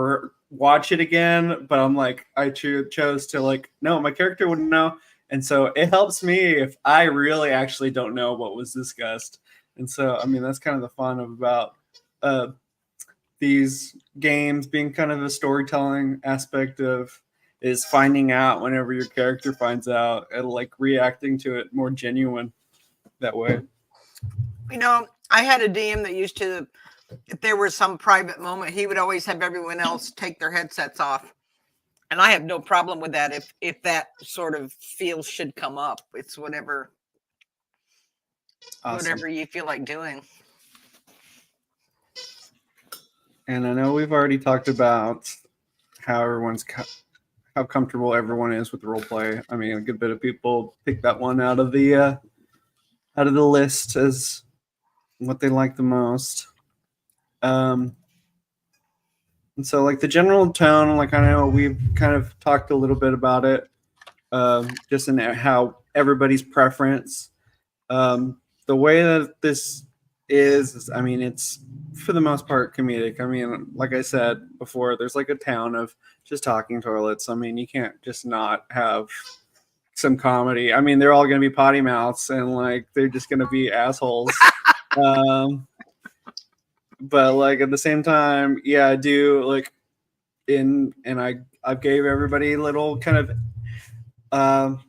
S1: watch it again, but I'm like I chose to like no, my character wouldn't know, and so it helps me if I really actually don't know what was discussed. And so I mean that's kind of the fun about uh, these games being kind of a storytelling aspect of is finding out whenever your character finds out and like reacting to it more genuine that way.
S3: You know, I had a DM that used to, if there was some private moment, he would always have everyone else take their headsets off. And I have no problem with that if that sort of feel should come up. It's whatever
S1: Awesome.
S3: whatever you feel like doing.
S1: And I know we've already talked about how how comfortable everyone is with role play. I mean, a good bit of people pick that one out of the list as what they like the most. And so, like the general tone, like I know we've kind of talked a little bit about it, just in how everybody's preference. The way that this is, I mean, it's for the most part comedic. I mean, like I said before, there's like a town of just talking toilets. I mean, you can't just not have some comedy. I mean, they're all going to be potty mouths and like they're just going to be assholes. But like at the same time, yeah, I do like I gave everybody little kind of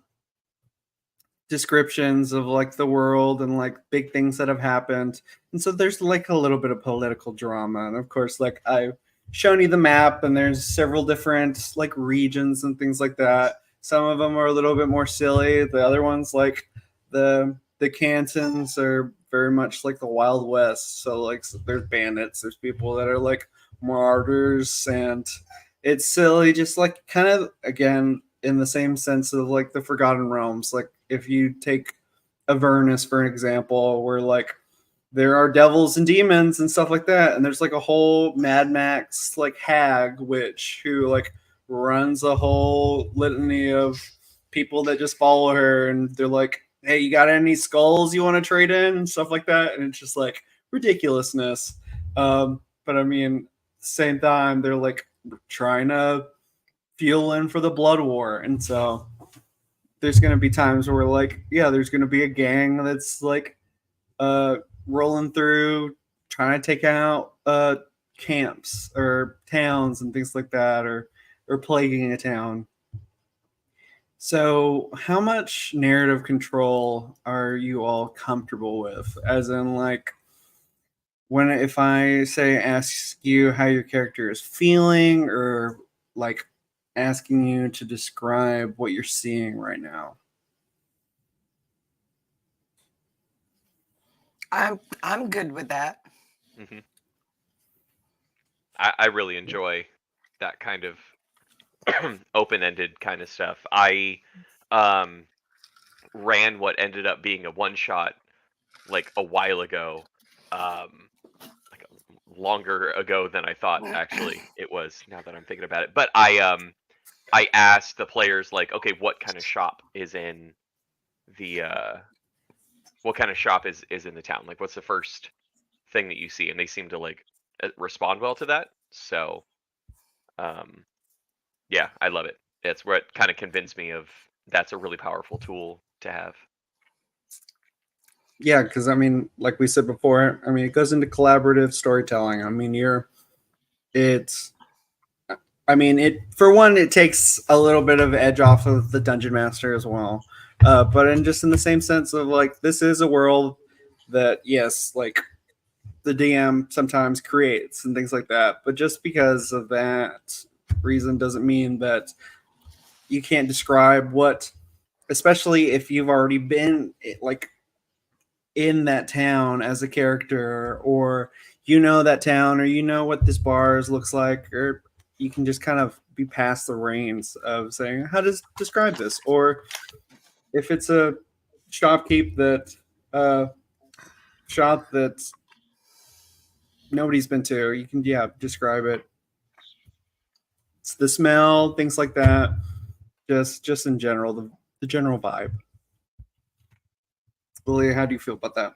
S1: descriptions of like the world and like big things that have happened. And so there's like a little bit of political drama. And of course, like I've shown you the map and there's several different like regions and things like that. Some of them are a little bit more silly. The other ones, like the cantons, are very much like the Wild West. So like there's bandits, there's people that are like martyrs, and it's silly, just like kind of again in the same sense of like the Forgotten Realms. Like if you take Avernus for an example, where like there are devils and demons and stuff like that, and there's like a whole Mad Max like hag witch who like runs a whole litany of people that just follow her, and they're like, hey, you got any skulls you want to trade in and stuff like that, and it's just like ridiculousness. But I mean, same time they're like trying to fuel in for the blood war, and so there's going to be times where like, yeah, there's going to be a gang that's like rolling through trying to take out camps or towns and things like that, or plaguing a town. So how much narrative control are you all comfortable with? As in like if I say ask you how your character is feeling, or like asking you to describe what you're seeing right now.
S3: I'm good with that.
S5: Mm-hmm. I really enjoy that kind of open-ended kind of stuff. I ran what ended up being a one-shot like a while ago, like longer ago than I thought actually it was, now that I'm thinking about it. But I asked the players like, okay, what kind of shop is in the what kind of shop is in the town? Like, what's the first thing that you see? And they seem to like respond well to that. So, yeah, I love it. It's what kind of convinced me of that's a really powerful tool to have.
S1: Yeah, because I mean, like we said before, I mean, it goes into collaborative storytelling. I mean, for one, it takes a little bit of edge off of the dungeon master as well. But in the same sense of like, this is a world that, yes, like the DM sometimes creates and things like that. But just because of that reason doesn't mean that you can't describe what, especially if you've already been like in that town as a character, or you know that town, or you know what this bars looks like, or you can just kind of be past the reins of saying how to describe this. Or if it's a shopkeep shop that nobody's been to, you can describe it. It's the smell, things like that. Just in general, the general vibe. Lily, how do you feel about that?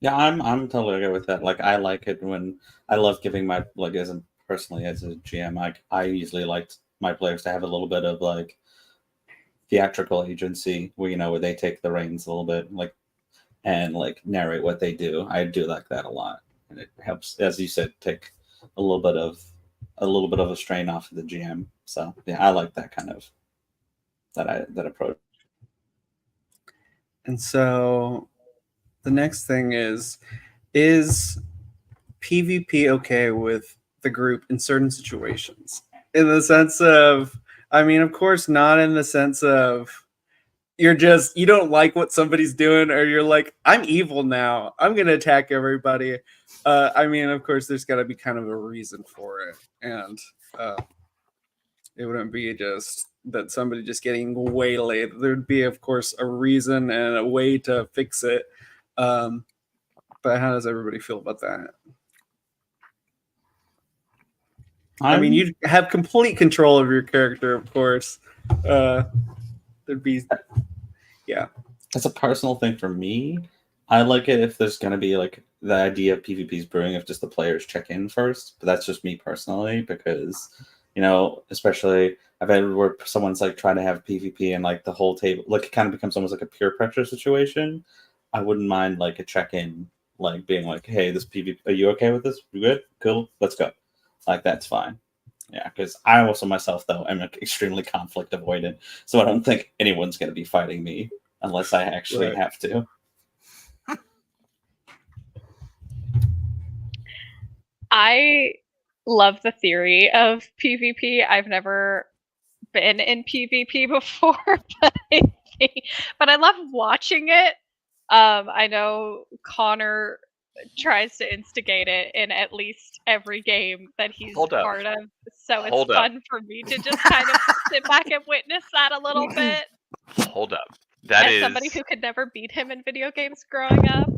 S4: Yeah, I'm totally okay with that. Like, I like it when I love giving my like as a personally as a GM, I usually like my players to have a little bit of like theatrical agency where where they take the reins a little bit, like and like narrate what they do. I do like that a lot, and it helps, as you said, take a little bit of a strain off of the GM. So yeah, I like that kind of that approach.
S1: And so the next thing is PvP okay with the group in certain situations? In the sense of, I mean, of course, not in the sense of you don't like what somebody's doing, or you're like, I'm evil now, I'm gonna attack everybody. I mean, of course, there's got to be kind of a reason for it, and it wouldn't be just that somebody just getting waylaid. There'd be, of course, a reason and a way to fix it. But how does everybody feel about that? I mean, you'd have complete control of your character, of course. There'd be, yeah.
S4: It's a personal thing for me. I like it if there's going to be like the idea of PvP's brewing if just the players check in first. But that's just me personally because, especially I've had where someone's like trying to have PvP and like the whole table, like it kind of becomes almost like a peer pressure situation. I wouldn't mind like a check in, like being like, hey, this PvP, are you okay with this? You good? Cool. Let's go. Like, that's fine. Yeah, because I also myself, though, am extremely conflict avoidant. So I don't think anyone's going to be fighting me unless I actually have to.
S2: I love the theory of PvP. I've never been in PvP before, but I love watching it. I know Connor tries to instigate it in at least every game that he's part of, so it's fun for me to just kind of sit back and witness that a little bit.
S5: Hold up. That
S2: As
S5: is
S2: somebody who could never beat him in video games growing up.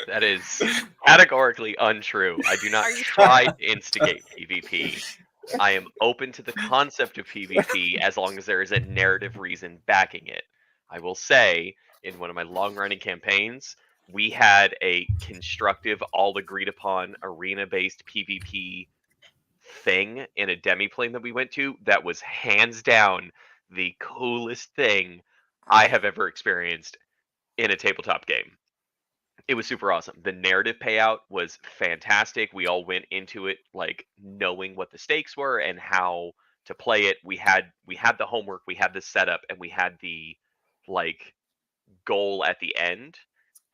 S5: That is categorically untrue. I do not try to instigate PvP. I am open to the concept of PvP as long as there is a narrative reason backing it. I will say, in one of my long-running campaigns, we had a constructive, all-agreed-upon, arena-based PvP thing in a demi-plane that we went to that was hands down the coolest thing I have ever experienced in a tabletop game. It was super awesome. The narrative payout was fantastic. We all went into it like knowing what the stakes were and how to play it. We had the homework, we had the setup, and we had the like goal at the end,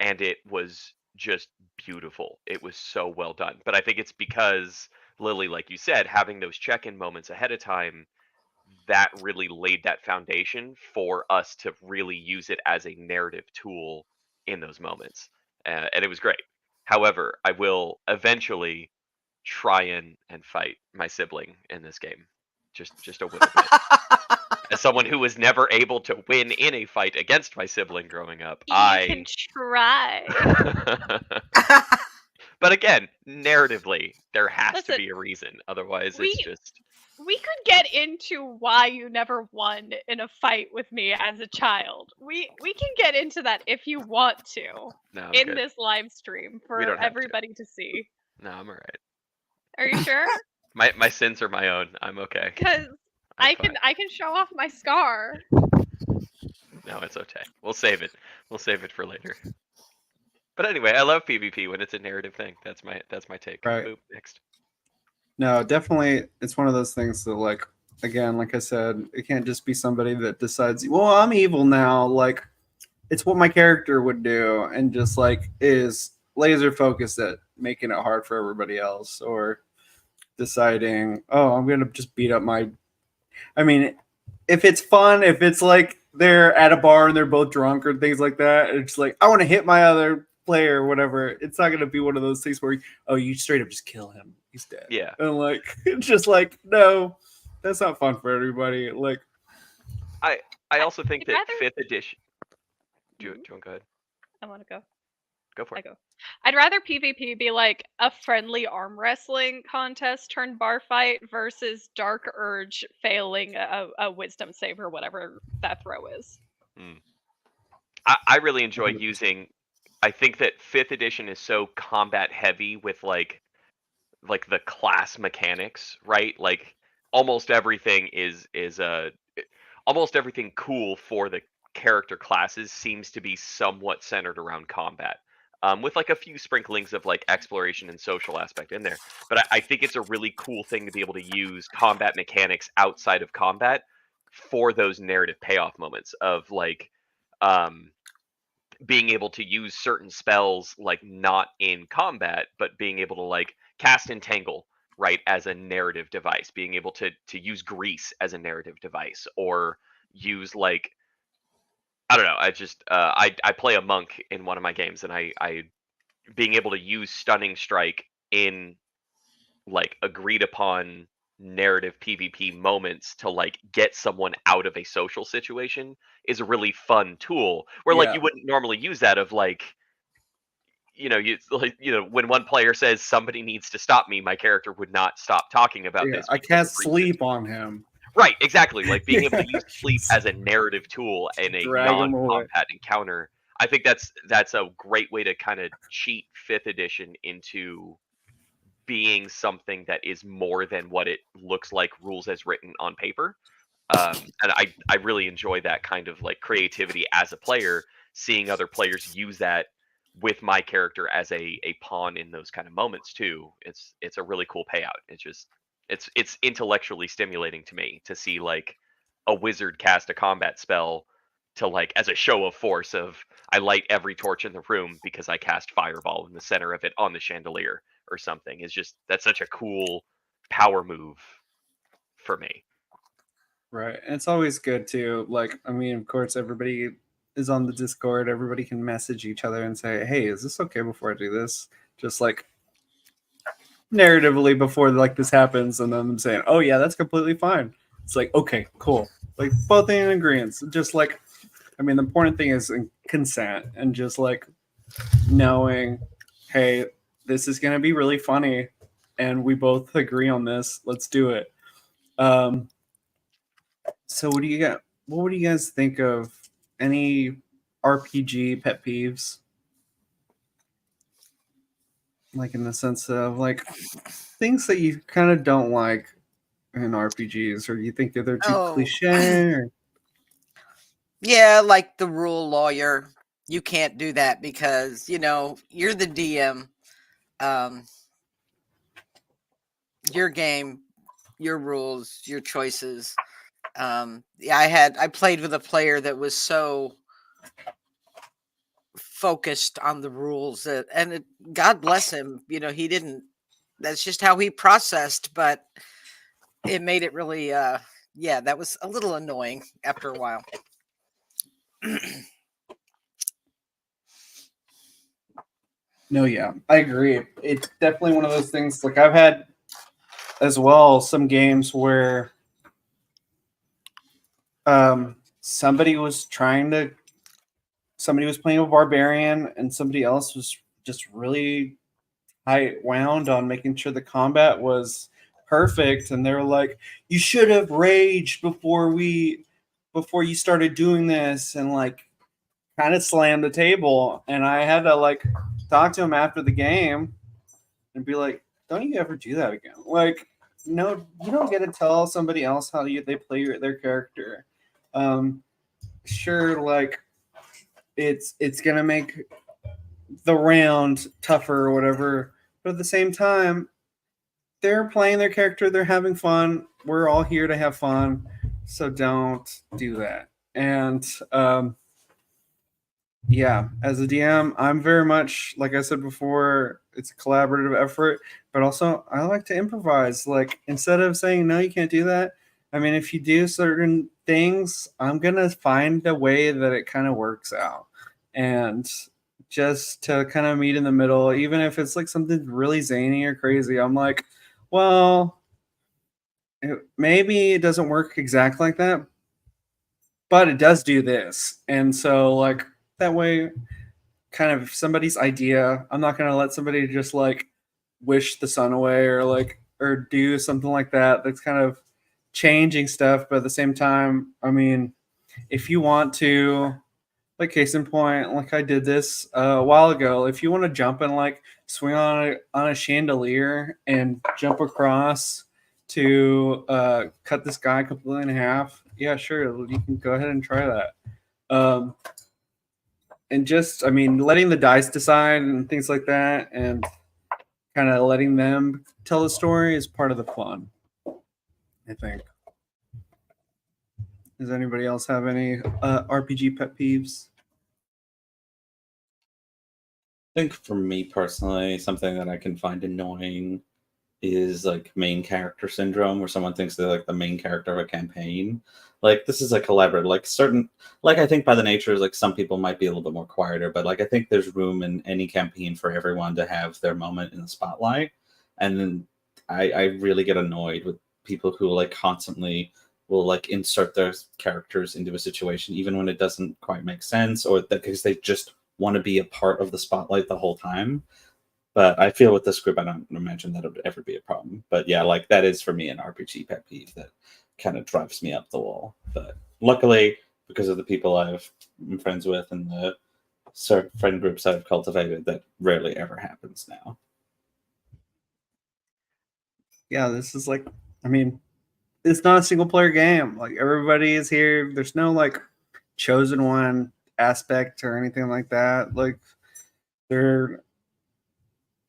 S5: and it was just beautiful. It was so well done. But I think it's because Lily, like you said, having those check-in moments ahead of time, that really laid that foundation for us to really use it as a narrative tool in those moments. And it was great. However, I will eventually try and fight my sibling in this game. Just a little bit. As someone who was never able to win in a fight against my sibling growing up,
S2: You can try.
S5: But again, narratively, there has to be a reason. Otherwise, it's just...
S2: We could get into why you never won in a fight with me as a child. We can get into that if you want to in this live stream for everybody to see.
S5: No, I'm alright.
S2: Are you sure?
S5: My sins are my own. I'm okay.
S2: Because I can show off my scar.
S5: No, it's okay. We'll save it. We'll save it for later. But anyway, I love PvP when it's a narrative thing. That's my take.
S1: Right.
S5: Boop, next.
S1: No, definitely, it's one of those things that, like, again, like I said, it can't just be somebody that decides, well, I'm evil now. Like, it's what my character would do, and just like is laser focused at making it hard for everybody else, or deciding, oh, I'm gonna just beat up my. I mean, if it's fun, if it's like they're at a bar and they're both drunk or things like that, it's like I want to hit my other player or whatever. It's not gonna be one of those things where you straight up just kill him. He's dead.
S5: Yeah.
S1: And like it's just like, no, that's not fun for everybody. Like
S5: I also think that 5th edition. Do you want to go ahead?
S2: I want to go.
S5: Go for
S2: I
S5: it.
S2: go. I'd rather PvP be like a friendly arm wrestling contest turned bar fight versus Dark Urge failing a wisdom save or whatever that throw is.
S5: I really enjoy
S1: 100%.
S5: using. I think that 5th edition is so combat heavy with like the class mechanics, right? Like almost everything almost everything cool for the character classes seems to be somewhat centered around combat. With like a few sprinklings of like exploration and social aspect in there. But I think it's a really cool thing to be able to use combat mechanics outside of combat for those narrative payoff moments of like um being able to use certain spells like not in combat, but being able to like cast entangle, right, as a narrative device, being able to use grease as a narrative device, or use like I don't know. I play a monk in one of my games, and I being able to use stunning strike in like agreed upon narrative PvP moments to like get someone out of a social situation is a really fun tool where like
S1: Yeah.
S5: you wouldn't normally use that of like when one player says somebody needs to stop me, my character would not stop talking about
S1: Yeah,
S5: this
S1: I
S5: because
S1: cast
S5: of research.
S1: sleep on him.
S5: Right, exactly. Like being able
S1: Yeah.
S5: to use sleep as a narrative tool in a
S1: Drag him away.
S5: non-combat encounter. I think that's a great way to kind of cheat 5th edition into being something that is more than what it looks like rules as written on paper. And I really enjoy that kind of like creativity as a player, seeing other players use that with my character as a pawn in those kind of moments too. It's a really cool payout. It's intellectually stimulating to me to see like a wizard cast a combat spell to like as a show of force of I light every torch in the room because I cast fireball in the center of it on the chandelier or something. Is just that's such a cool power move for me.
S1: Right. And it's always good to like, I mean, of course everybody is on the Discord, everybody can message each other and say, "Hey, is this okay before I do this?" Just like narratively before like this happens, and then them saying, "Oh yeah, that's completely fine." It's like, okay, cool. Like both in agreement. Just like, I mean, the important thing is consent and just like knowing, hey, this is gonna be really funny, and we both agree on this. Let's do it. So what do you got? What do you guys think of any RPG pet peeves? Like in the sense of like things that you kind of don't like in RPGs, or you think that they're too
S3: Oh.
S1: cliche? Or...
S3: Yeah, like the rule lawyer. You can't do that because, you're the DM. Your game, your rules, your choices. I played with a player that was so focused on the rules God bless him, he didn't, that's just how he processed, but it made it really, that was a little annoying after a while.
S1: No, yeah, I agree. It's definitely one of those things. Like I've had as well some games where somebody was playing a barbarian, and somebody else was just really tight wound on making sure the combat was perfect, and they were like, "You should have raged before you started doing this," and like kind of slammed the table. And I had to like talk to him after the game and be like, "Don't you ever do that again? Like, no, you don't get to tell somebody else how they play their character. Sure, like it's gonna make the round tougher or whatever, but at the same time, they're playing their character, they're having fun. We're all here to have fun, so don't do that." And yeah, as a DM, I'm very much, like I said before, it's a collaborative effort, but also I like to improvise. Like instead of saying no, you can't do that. I mean, if you do certain things, I'm gonna find a way that it kind of works out, and just to kind of meet in the middle, even if it's like something really zany or crazy. I'm like, well, maybe it doesn't work exactly like that, but it does do this, and so like that way kind of somebody's idea. I'm not gonna let somebody just like wish the sun away or like or do something like that. That's kind of changing stuff, but at the same time, I mean, if you want to, like case in point, like I did this a while ago. If you want to jump and like swing on a chandelier and jump across to cut this guy completely in half, yeah, sure, you can go ahead and try that. And just, I mean, letting the dice decide and things like that, and kind of letting them tell the story is part of the fun, I think. Does anybody else have any RPG pet peeves?
S4: I think for me personally, something that I can find annoying is like main character syndrome, where someone thinks they're like the main character of a campaign. Like this is a collaborative, like certain, like I think by the nature is like some people might be a little bit more quieter, but like I think there's room in any campaign for everyone to have their moment in the spotlight. And then I really get annoyed with people who like constantly will like insert their characters into a situation even when it doesn't quite make sense, or that because they just want to be a part of the spotlight the whole time. But I feel with this group, I don't imagine that it would ever be a problem. But yeah, like that is for me an RPG pet peeve that kind of drives me up the wall. But luckily, because of the people I'm friends with and the friend groups I've cultivated, that rarely ever happens now.
S1: Yeah, this is like, I mean, it's not a single player game. Like everybody is here. There's no like chosen one aspect or anything like that. Like they're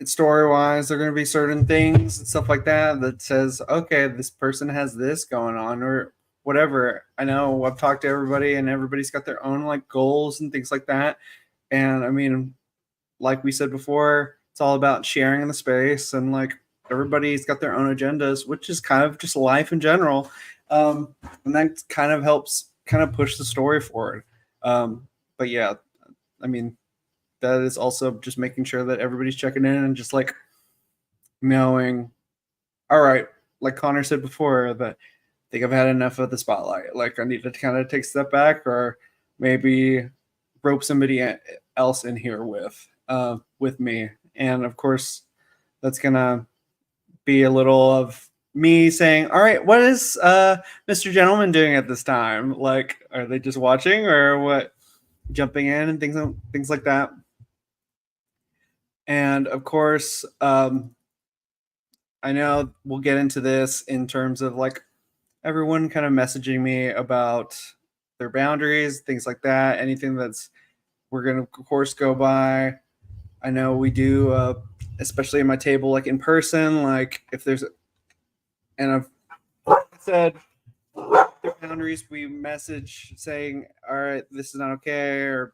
S1: story wise, there are going to be certain things and stuff like that that says, okay, this person has this going on or whatever. I know I've talked to everybody and everybody's got their own like goals and things like that. And I mean, like we said before, it's all about sharing in the space and like everybody's got their own agendas, which is kind of just life in general. And that kind of helps kind of push the story forward. But yeah, I mean, that is also just making sure that everybody's checking in and just like knowing, all right, like Connor said before, that I think I've had enough of the spotlight. Like I need to kind of take a step back or maybe rope somebody else in here with me. And of course, that's gonna be a little of me saying, all right, what is Mr. Gentleman doing at this time? Like, are they just watching or what? Jumping in and things like that. And of course, I know we'll get into this in terms of like everyone kind of messaging me about their boundaries, things like that. Anything that's we're gonna of course go by. I know we do, especially in my table, like in person. Like if there's, and I've said their boundaries, we message saying, all right, this is not okay, or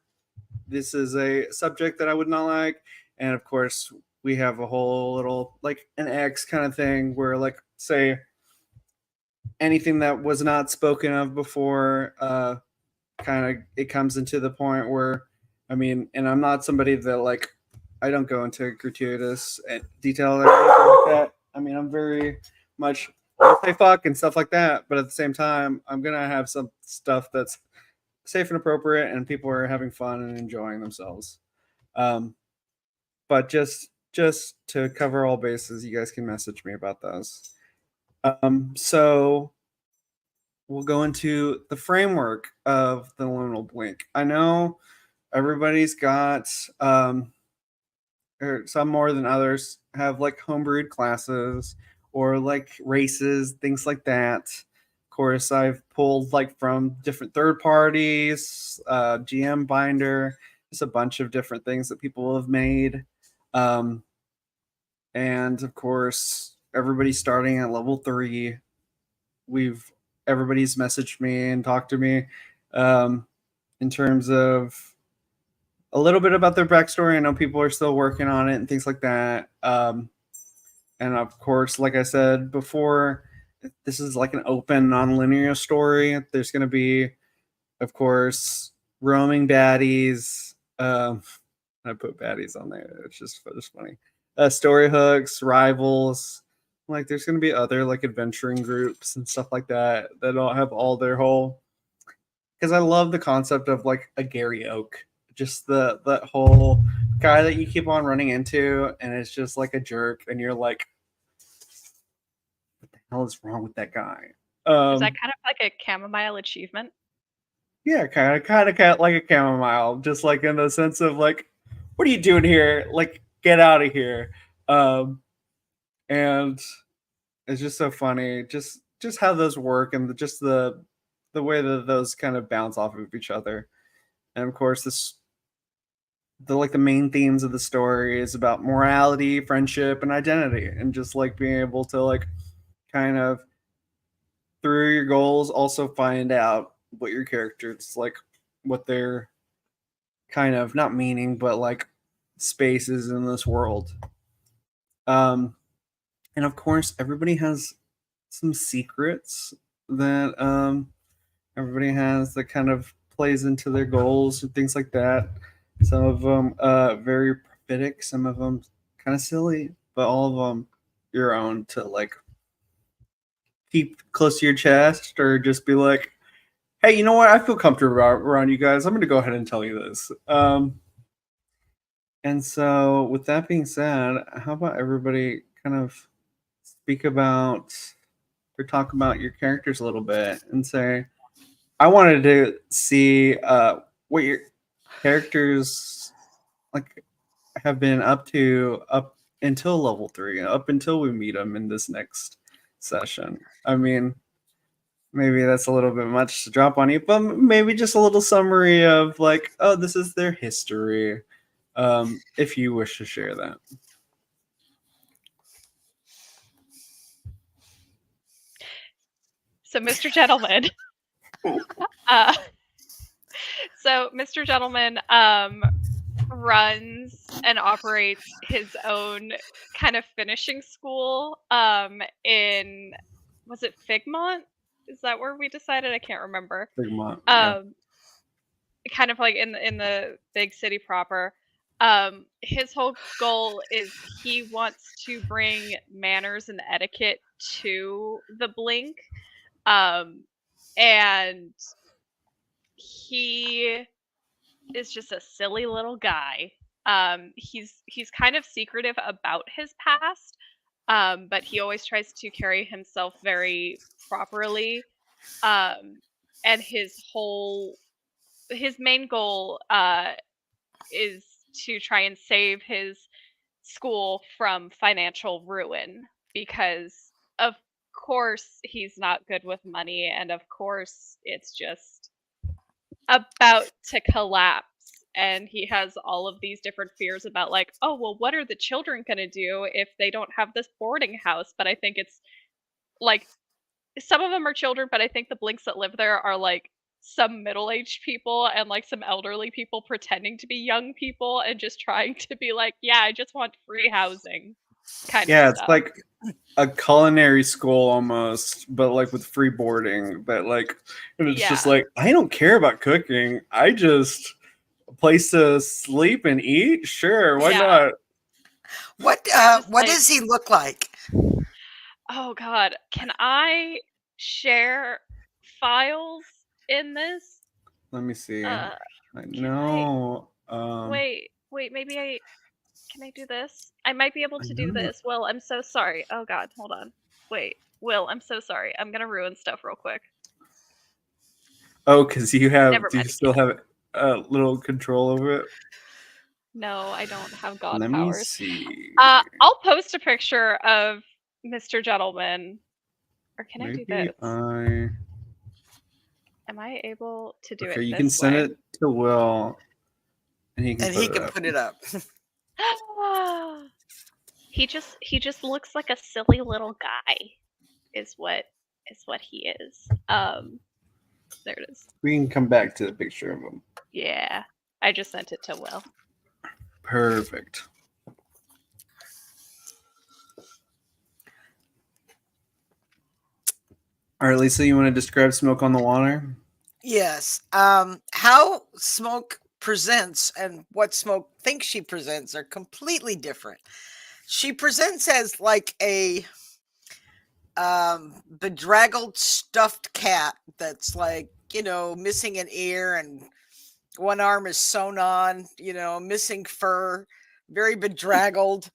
S1: this is a subject that I would not like. And of course, we have a whole little like an X kind of thing where like say anything that was not spoken of before, kind of it comes into the point where, I mean, and I'm not somebody that like I don't go into gratuitous detail or anything like that. I mean, I'm very much I'll say fuck and stuff like that, but at the same time, I'm gonna have some stuff that's safe and appropriate, and people are having fun and enjoying themselves. But just to cover all bases, you guys can message me about those. So we'll go into the framework of the liminal blink. I know everybody's got or some more than others have like homebrewed classes or like races, things like that. Of course, I've pulled like from different third parties, GM Binder, just a bunch of different things that people have made. And of course, everybody's starting at level 3. Everybody's messaged me and talked to me in terms of a little bit about their backstory. I know people are still working on it and things like that. And of course, like I said before, this is like an open, non-linear story. There's going to be, of course, roaming baddies. I put baddies on there. It's just funny. Story hooks, rivals. Like there's going to be other like adventuring groups and stuff like that that all have all their whole. Because I love the concept of like a Gary Oak just that whole guy that you keep on running into, and it's just like a jerk, and you're like, what the hell is wrong with that guy?
S2: Is that kind of like a chamomile achievement?
S1: Yeah, kind of like a chamomile, just like in the sense of like, what are you doing here? Like, get out of here. And it's just so funny, just how those work, and just the way that those kind of bounce off of each other. And of course, the main themes of the story is about morality, friendship, and identity, and just like being able to like kind of through your goals also find out what your characters like, what their kind of not meaning, but like spaces in this world. And of course, everybody has some secrets that everybody has that kind of plays into their goals and things like that. Some of them very prophetic, some of them kind of silly, but all of them your own to like keep close to your chest, or just be like, hey, you know what? I feel comfortable around you guys. I'm going to go ahead and tell you this. And so, with that being said, how about everybody kind of speak about or talk about your characters a little bit and say, I wanted to see what your characters like have been up to up until level 3, up until we meet them in this next session. I mean, maybe that's a little bit much to drop on you, but maybe just a little summary of like, oh, this is their history, if you wish to share that.
S2: So, Mr. Gentleman. So, Mr. Gentleman runs and operates his own kind of finishing school in, was it Figmont? Is that where we decided? I can't remember.
S1: Figmont, yeah.
S2: Kind of like in the big city proper. His whole goal is he wants to bring manners and etiquette to the Blink. And he is just a silly little guy. He's kind of secretive about his past, but he always tries to carry himself very properly. And his main goal is to try and save his school from financial ruin, because of course he's not good with money, and of course it's just about to collapse, and he has all of these different fears about like, oh well, what are the children going to do if they don't have this boarding house? But I think it's like some of them are children, but I think the Blinks that live there are like some middle-aged people and like some elderly people pretending to be young people and just trying to be like, yeah, I just want free housing kind
S1: Yeah,
S2: of
S1: it's
S2: stuff.
S1: like a culinary school almost, but like with free boarding. But like, and it's just like, I don't care about cooking. I just a place to sleep and eat. Sure, why not?
S3: What
S2: like,
S3: does he look like?
S2: Oh God, can I share files in this?
S1: Let me see.
S2: Wait, maybe can I do this? I might be able to do this. Will, I'm so sorry. Oh God, hold on. Wait, Will, I'm so sorry. I'm gonna ruin stuff real quick.
S1: Oh, because do you
S2: mind,
S1: still have a little control over it?
S2: No, I don't have God
S1: Let
S2: powers.
S1: me see.
S2: I'll post a picture of Mr. Gentleman. Or can I do this? Am I able to do it?
S1: Okay, you can send it to Will, and he can
S3: put it up.
S2: He just looks like a silly little guy, is what he is. There it is.
S1: We can come back to the picture of him.
S2: Yeah, I just sent it to Will.
S1: Perfect. All right, Lisa, you want to describe Smoke on the Water?
S3: Yes. How Smoke presents and what Smoke thinks she presents are completely different. She presents as like a bedraggled stuffed cat that's like, missing an ear and One arm is sewn on, missing fur, very bedraggled.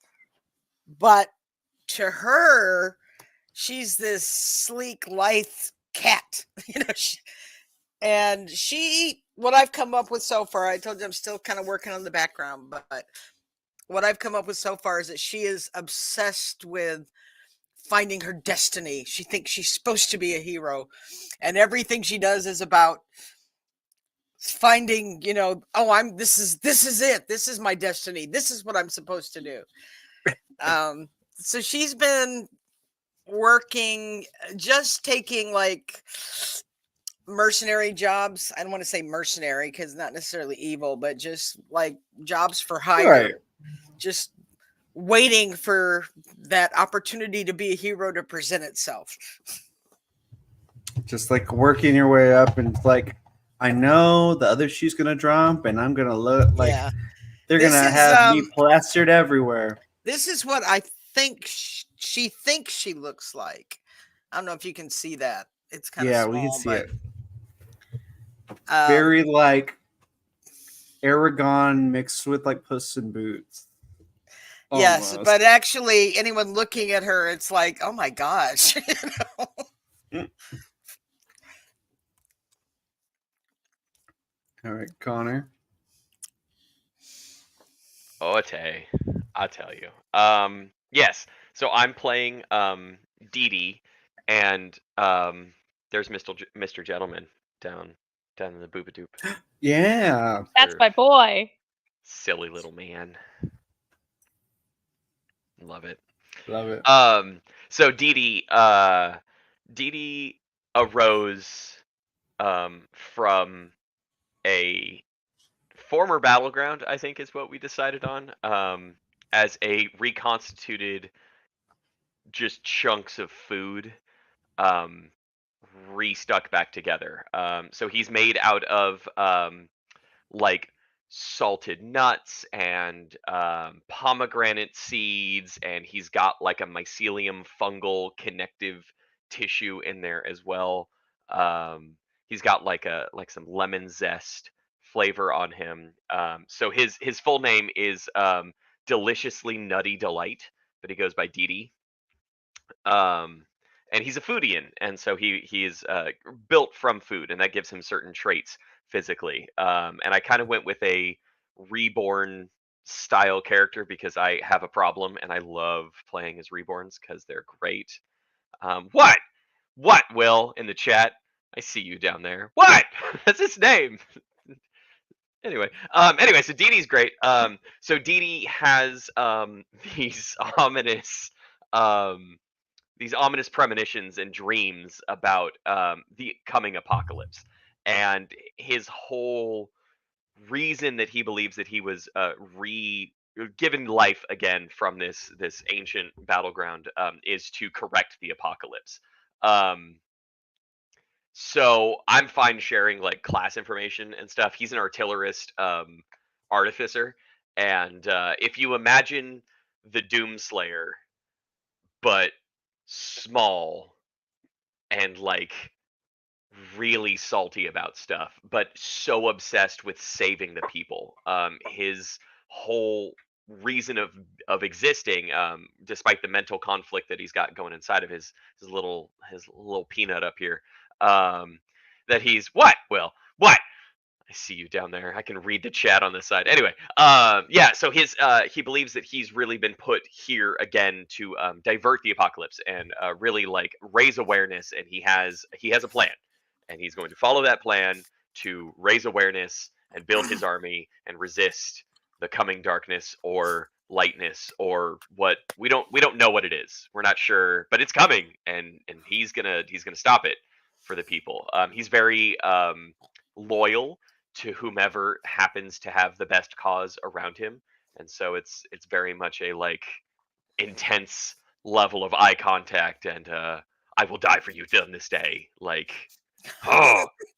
S3: But to her, she's this sleek, lithe cat. What I've come up with so far, I told you I'm still kind of working on the background, but what I've come up with so far is that she is obsessed with finding her destiny. She thinks she's supposed to be a hero, and everything she does is about finding, this is it. This is my destiny. This is what I'm supposed to do. So she's been working, just taking like mercenary jobs. I don't want to say mercenary because not necessarily evil, but just like jobs for hire.
S1: Right.
S3: Just waiting for that opportunity to be a hero to present itself.
S1: Just like working your way up, and it's like, I know the other shoe's gonna drop, and I'm gonna look like they're
S3: This
S1: gonna
S3: is,
S1: have me plastered everywhere.
S3: This is what I think she thinks she looks like. I don't know if you can see that. It's kind of small,
S1: we can see
S3: but,
S1: it. Very like Aragon mixed with like Puss in Boots.
S3: Yes,
S1: Almost.
S3: but actually, anyone looking at her, it's like, oh my gosh.
S1: All right, Connor.
S5: Oh, I'll tell you. Yes. So I'm playing Dee Dee, and there's Mr. Gentleman down in the booba doop.
S1: Yeah.
S2: That's my boy.
S5: Silly little man. Love it.
S1: Love it.
S5: So Dee Dee arose from a former battleground, I think is what we decided on, as a reconstituted just chunks of food restuck back together. So he's made out of like salted nuts and pomegranate seeds, and he's got like a mycelium fungal connective tissue in there as well. He's got like some lemon zest flavor on him. So his full name is Deliciously Nutty Delight, but he goes by Dee Dee. And he's a foodian, and so he is built from food, and that gives him certain traits physically. And I kind of went with a reborn style character because I have a problem, and I love playing as reborns because they're great. What? Will in the chat? I see you down there. What? That's his name. Anyway, so Dee Dee's great. So Dee Dee has these ominous premonitions and dreams about the coming apocalypse, and his whole reason that he believes that he was given life again from this ancient battleground is to correct the apocalypse. So I'm fine sharing like class information and stuff. He's an artillerist artificer, and if you imagine the Doomslayer but small and like really salty about stuff, but so obsessed with saving the people. His whole reason of existing, despite the mental conflict that he's got going inside of his little peanut up here, that he's what? I see you down there. I can read the chat on this side. Anyway, yeah. So he believes that he's really been put here again to divert the apocalypse and really like raise awareness. And he has a plan, and he's going to follow that plan to raise awareness and build his army and resist the coming darkness or lightness or what we don't know what it is. We're not sure, but it's coming, and he's gonna stop it for the people. He's very loyal to whomever happens to have the best cause around him, and so it's very much a like intense level of eye contact and I will die for you on this day, like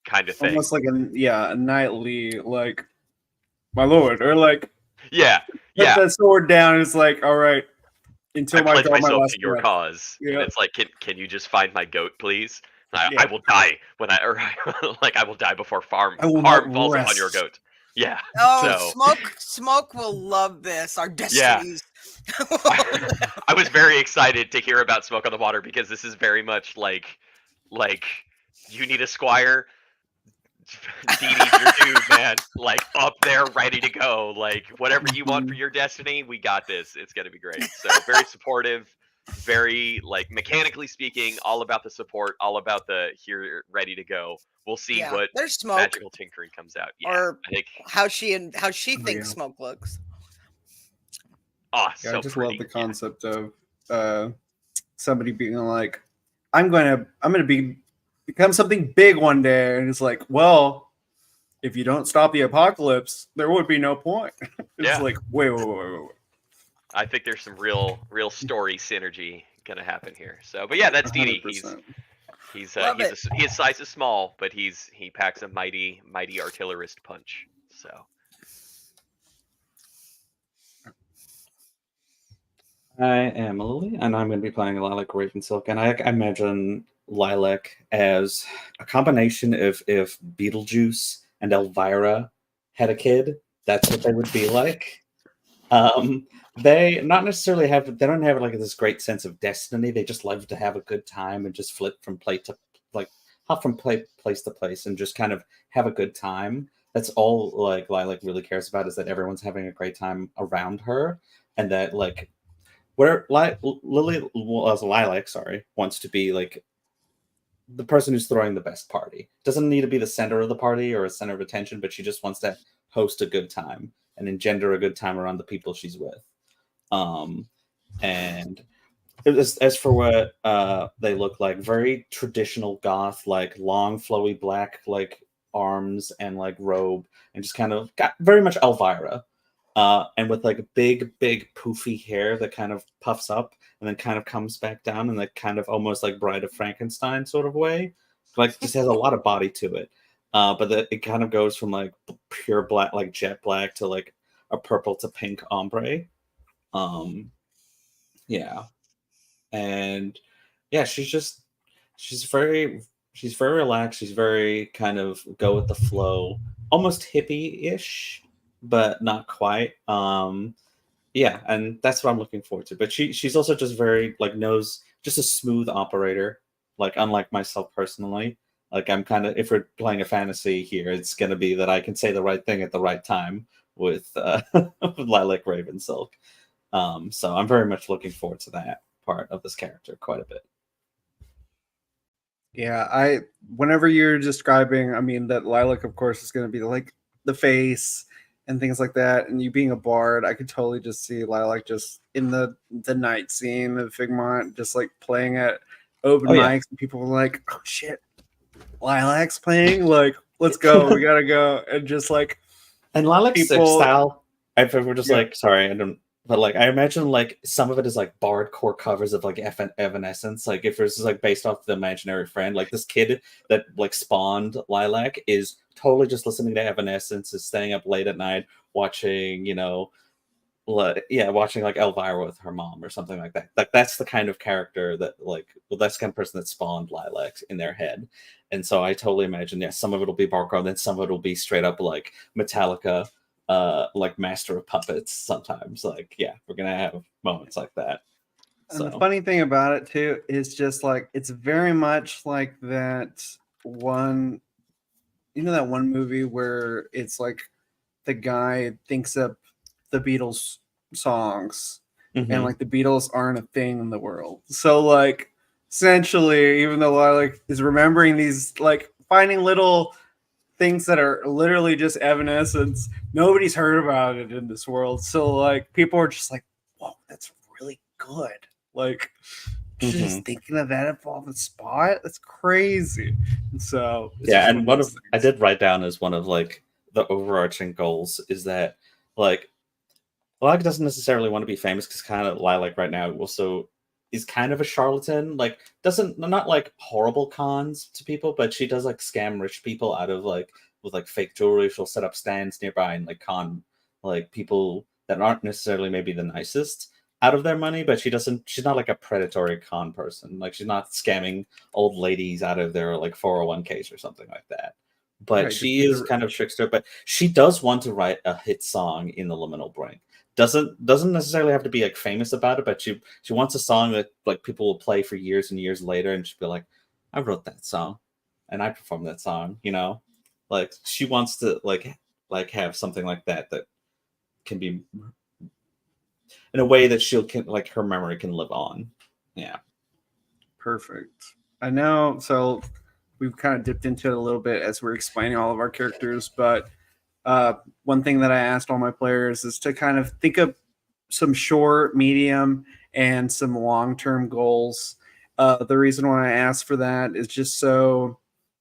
S5: kind of thing.
S1: Almost like a knightly, like, my lord, or like put that sword down. And it's like, all right, until
S5: I
S1: I
S5: pledge myself to your
S1: breath.
S5: cause.
S1: Yeah.
S5: And it's like, can you just find my goat, please? I will die when I will die before harm falls upon your goat. Yeah.
S3: Oh,
S5: So
S3: Smoke will love this. Our
S5: yeah.
S3: destinies.
S5: I was very excited to hear about Smoke on the Water because this is very much like you need a squire. Dee Dee's your dude, man. Like up there, ready to go. Like whatever you want for your destiny, we got this. It's gonna be great. So very supportive, very like mechanically speaking, all about the support, all about the here, ready to go. We'll see
S3: Yeah,
S5: what
S3: there's Smoke,
S5: magical tinkering comes out. Yeah,
S3: or
S5: I think.
S3: how she
S1: Oh,
S3: thinks
S1: yeah.
S3: Smoke looks.
S5: Oh,
S1: Yeah,
S5: so
S1: I just
S5: pretty.
S1: love the concept of somebody being like, I'm gonna become something big one day, and it's like, well, if you don't stop the apocalypse, there would be no point. It's
S5: Yeah.
S1: like, wait.
S5: I think there's some real story synergy gonna happen here. So, but yeah, that's Dee Dee.
S1: 100%.
S3: Love it.
S5: His size is small, but he packs a mighty artillerist punch. So
S4: I am Lily, and I'm going to be playing Lilac Ravensilk. And I imagine Lilac as a combination of if Beetlejuice and Elvira had a kid, that's what they would be like. They not necessarily they don't have like this great sense of destiny. They just love to have a good time and just flip from place to place and just kind of have a good time. That's all like Lilac really cares about, is that everyone's having a great time around her, and that like where Lily as Lilac, sorry, wants to be like the person who's throwing the best party. Doesn't need to be the center of the party or a center of attention, but she just wants to host a good time and engender a good time around the people she's with. And as for what they look like, very traditional goth, like long flowy black like arms and like robe, and just kind of got very much Elvira. And with like big poofy hair that kind of puffs up and then kind of comes back down in like kind of almost like Bride of Frankenstein sort of way. Like just has a lot of body to it. But it kind of goes from like pure black, like jet black, to like a purple to pink ombre. Yeah. And yeah, she's very relaxed. She's very kind of go with the flow, almost hippie-ish, but not quite. Yeah, and that's what I'm looking forward to. But she's also just very like knows just a smooth operator, like unlike myself personally. Like I'm kind of, if we're playing a fantasy here, it's gonna be that I can say the right thing at the right time with with Lilac Ravensilk. So I'm very much looking forward to that part of this character quite a bit.
S1: Yeah, whenever you're describing, I mean, that Lilac, of course, is going to be like the face and things like that, and you being a bard, I could totally just see Lilac just in the night scene of Figmont, just like playing at open mics, and people were like, "Oh shit, Lilac's playing! Like, let's go, we gotta go!" And just like,
S4: and Lilac's style, if we're just like, sorry, I don't. But like I imagine like some of it is like bardcore covers of like Evanescence. Like if it's like based off the imaginary friend, like this kid that like spawned Lilac is totally just listening to Evanescence, is staying up late at night watching, watching like Elvira with her mom or something like that. Like that's the kind of character that that's the kind of person that spawned Lilac in their head. And so I totally imagine, some of it'll be bardcore, then some of it'll be straight up like Metallica. Like Master of Puppets sometimes. Like, yeah, we're gonna have moments like that.
S1: And the funny thing about it too is just like it's very much like that one, that one movie where it's like the guy thinks up the Beatles songs, and like the Beatles aren't a thing in the world. So like essentially, even though Lilac is remembering these, like finding little things that are literally just Evanescence, nobody's heard about it in this world. So like people are just like, whoa, that's really good. Like just thinking of that on the spot, that's crazy. And so
S4: and I did write down as one of like the overarching goals is that like Lilac doesn't necessarily want to be famous, because kind of Lilac right now also is kind of a charlatan, like not like horrible cons to people, but she does like scam rich people out of like with like fake jewelry. She'll set up stands nearby and like con like people that aren't necessarily maybe the nicest out of their money, but she's not like a predatory con person. Like she's not scamming old ladies out of their like 401ks or something like that. but
S1: Right,
S4: she
S1: just
S4: is kind of trickster. But she does want to write a hit song in the liminal brain. Doesn't necessarily have to be like famous about it, but she wants a song that like people will play for years and years later, and she'll be like, I wrote that song, and I performed that song. Like she wants to like have something like that can be in a way that like her memory can live on. Yeah.
S1: perfect. I know. So we've kind of dipped into it a little bit as we're explaining all of our characters, but one thing that I asked all my players is to kind of think of some short, medium, and some long-term goals. The reason why I asked for that is just so,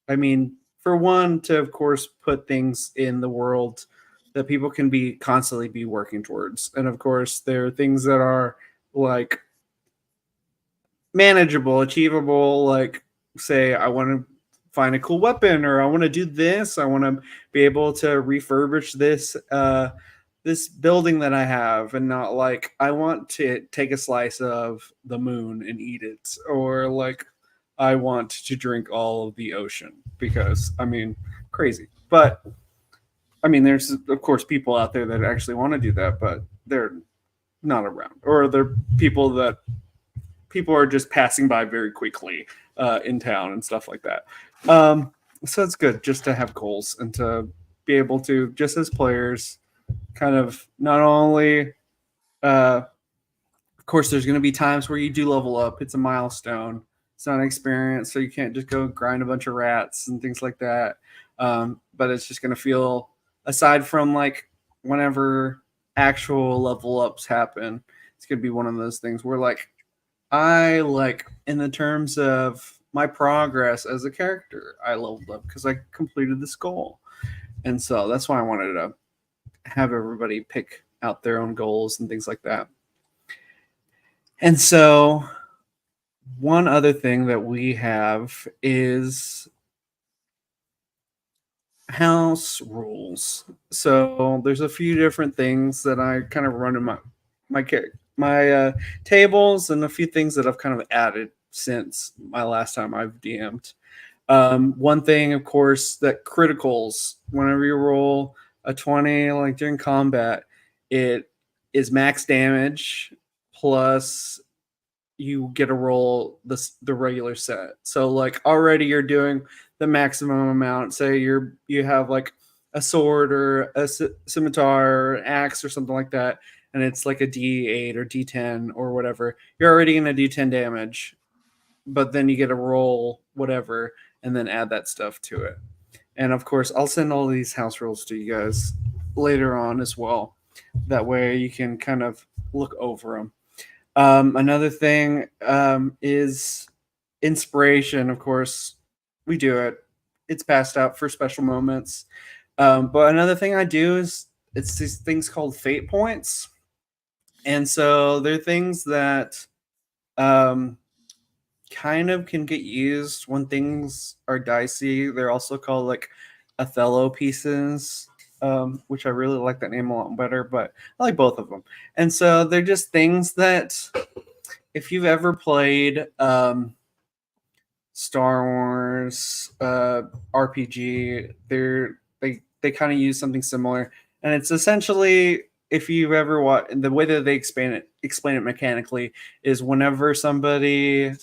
S1: I mean, for one, to of course put things in the world that people can be constantly be working towards, and of course there are things that are like manageable, achievable. Like, say, I want to find a cool weapon, or I want to do this. I want to be able to refurbish this building that I have, and not like I want to take a slice of the moon and eat it, or like I want to drink all of the ocean because I mean, crazy. But I mean, there's of course people out there that actually want to do that, but they're not around, or they're people are just passing by very quickly in town and stuff like that. So it's good just to have goals and to be able to, just as players, kind of not only, of course, there's going to be times where you do level up. It's a milestone. It's not an experience, so you can't just go grind a bunch of rats and things like that. But it's just going to feel, aside from like whenever actual level ups happen, it's going to be one of those things where like, I like, in the terms of my progress as a character, I leveled up because I completed this goal. And so that's why I wanted to have everybody pick out their own goals and things like that. And so one other thing that we have is house rules. So there's a few different things that I kind of run in my tables, and a few things that I've kind of added since my last time I've DM'd. One thing, of course, that criticals, whenever you roll a 20, like during combat, it is max damage plus you get to roll the regular set. So like already you're doing the maximum amount. Say you have like a sword or a scimitar or an axe or something like that, and it's like a D8 or D10 or whatever. You're already in a D10 damage, but then you get to roll whatever and then add that stuff to it. And of course, I'll send all these house rules to you guys later on as well. That way you can kind of look over them. Another thing is inspiration. Of course, we do it. It's passed out for special moments. But another thing I do is it's these things called fate points. And so they're things that kind of can get used when things are dicey. They're also called like Othello pieces, which I really like that name a lot better, but I like both of them. And so they're just things that if you've ever played Star Wars RPG, they kind of use something similar. And it's essentially, if you've ever watched, the way that they explain it mechanically is whenever somebody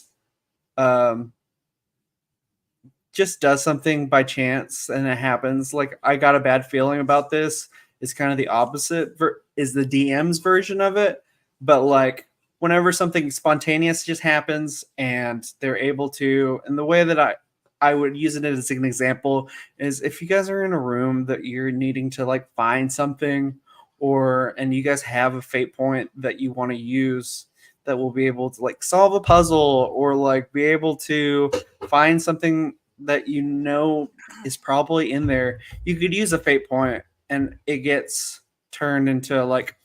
S1: just does something by chance and it happens, like I got a bad feeling about this, is kind of the opposite is the DM's version of it. But like whenever something spontaneous just happens and they're able to, and the way that I would use it as an example is if you guys are in a room that you're needing to like find something, and you guys have a fate point that you want to use that will be able to like solve a puzzle or like be able to find something that you know is probably in there, you could use a fate point and it gets turned into like,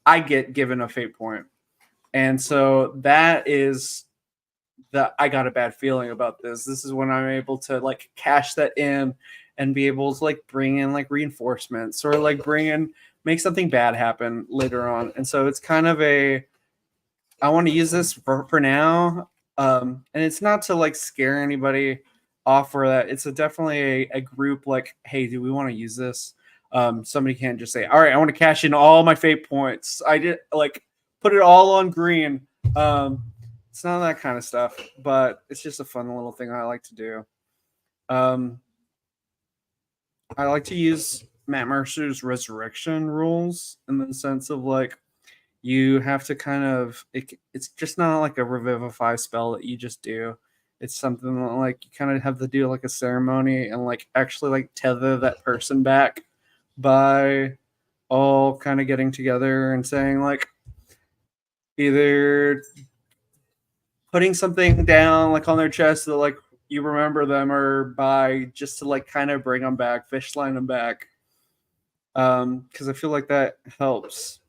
S1: I get given a fate point. And so that is I got a bad feeling about this. This is when I'm able to like cash that in and be able to like bring in like reinforcements or like make something bad happen later on. And so it's kind of I want to use this for now. And it's not to like scare anybody offer that it's definitely a group like, hey, do we want to use this? Somebody can't just say, all right, I want to cash in all my fate points. I did like put it all on green. It's not that kind of stuff, but it's just a fun little thing I like to do. I like to use Matt Mercer's resurrection rules in the sense of like you have to kind of it's just not like a revivify spell that you just do. It's something that, like, you kind of have to do like a ceremony and like actually like tether that person back by all kind of getting together and saying like either putting something down like on their chest that like you remember them, or by just to like kind of bring them back, fish line them back. Because I feel like that helps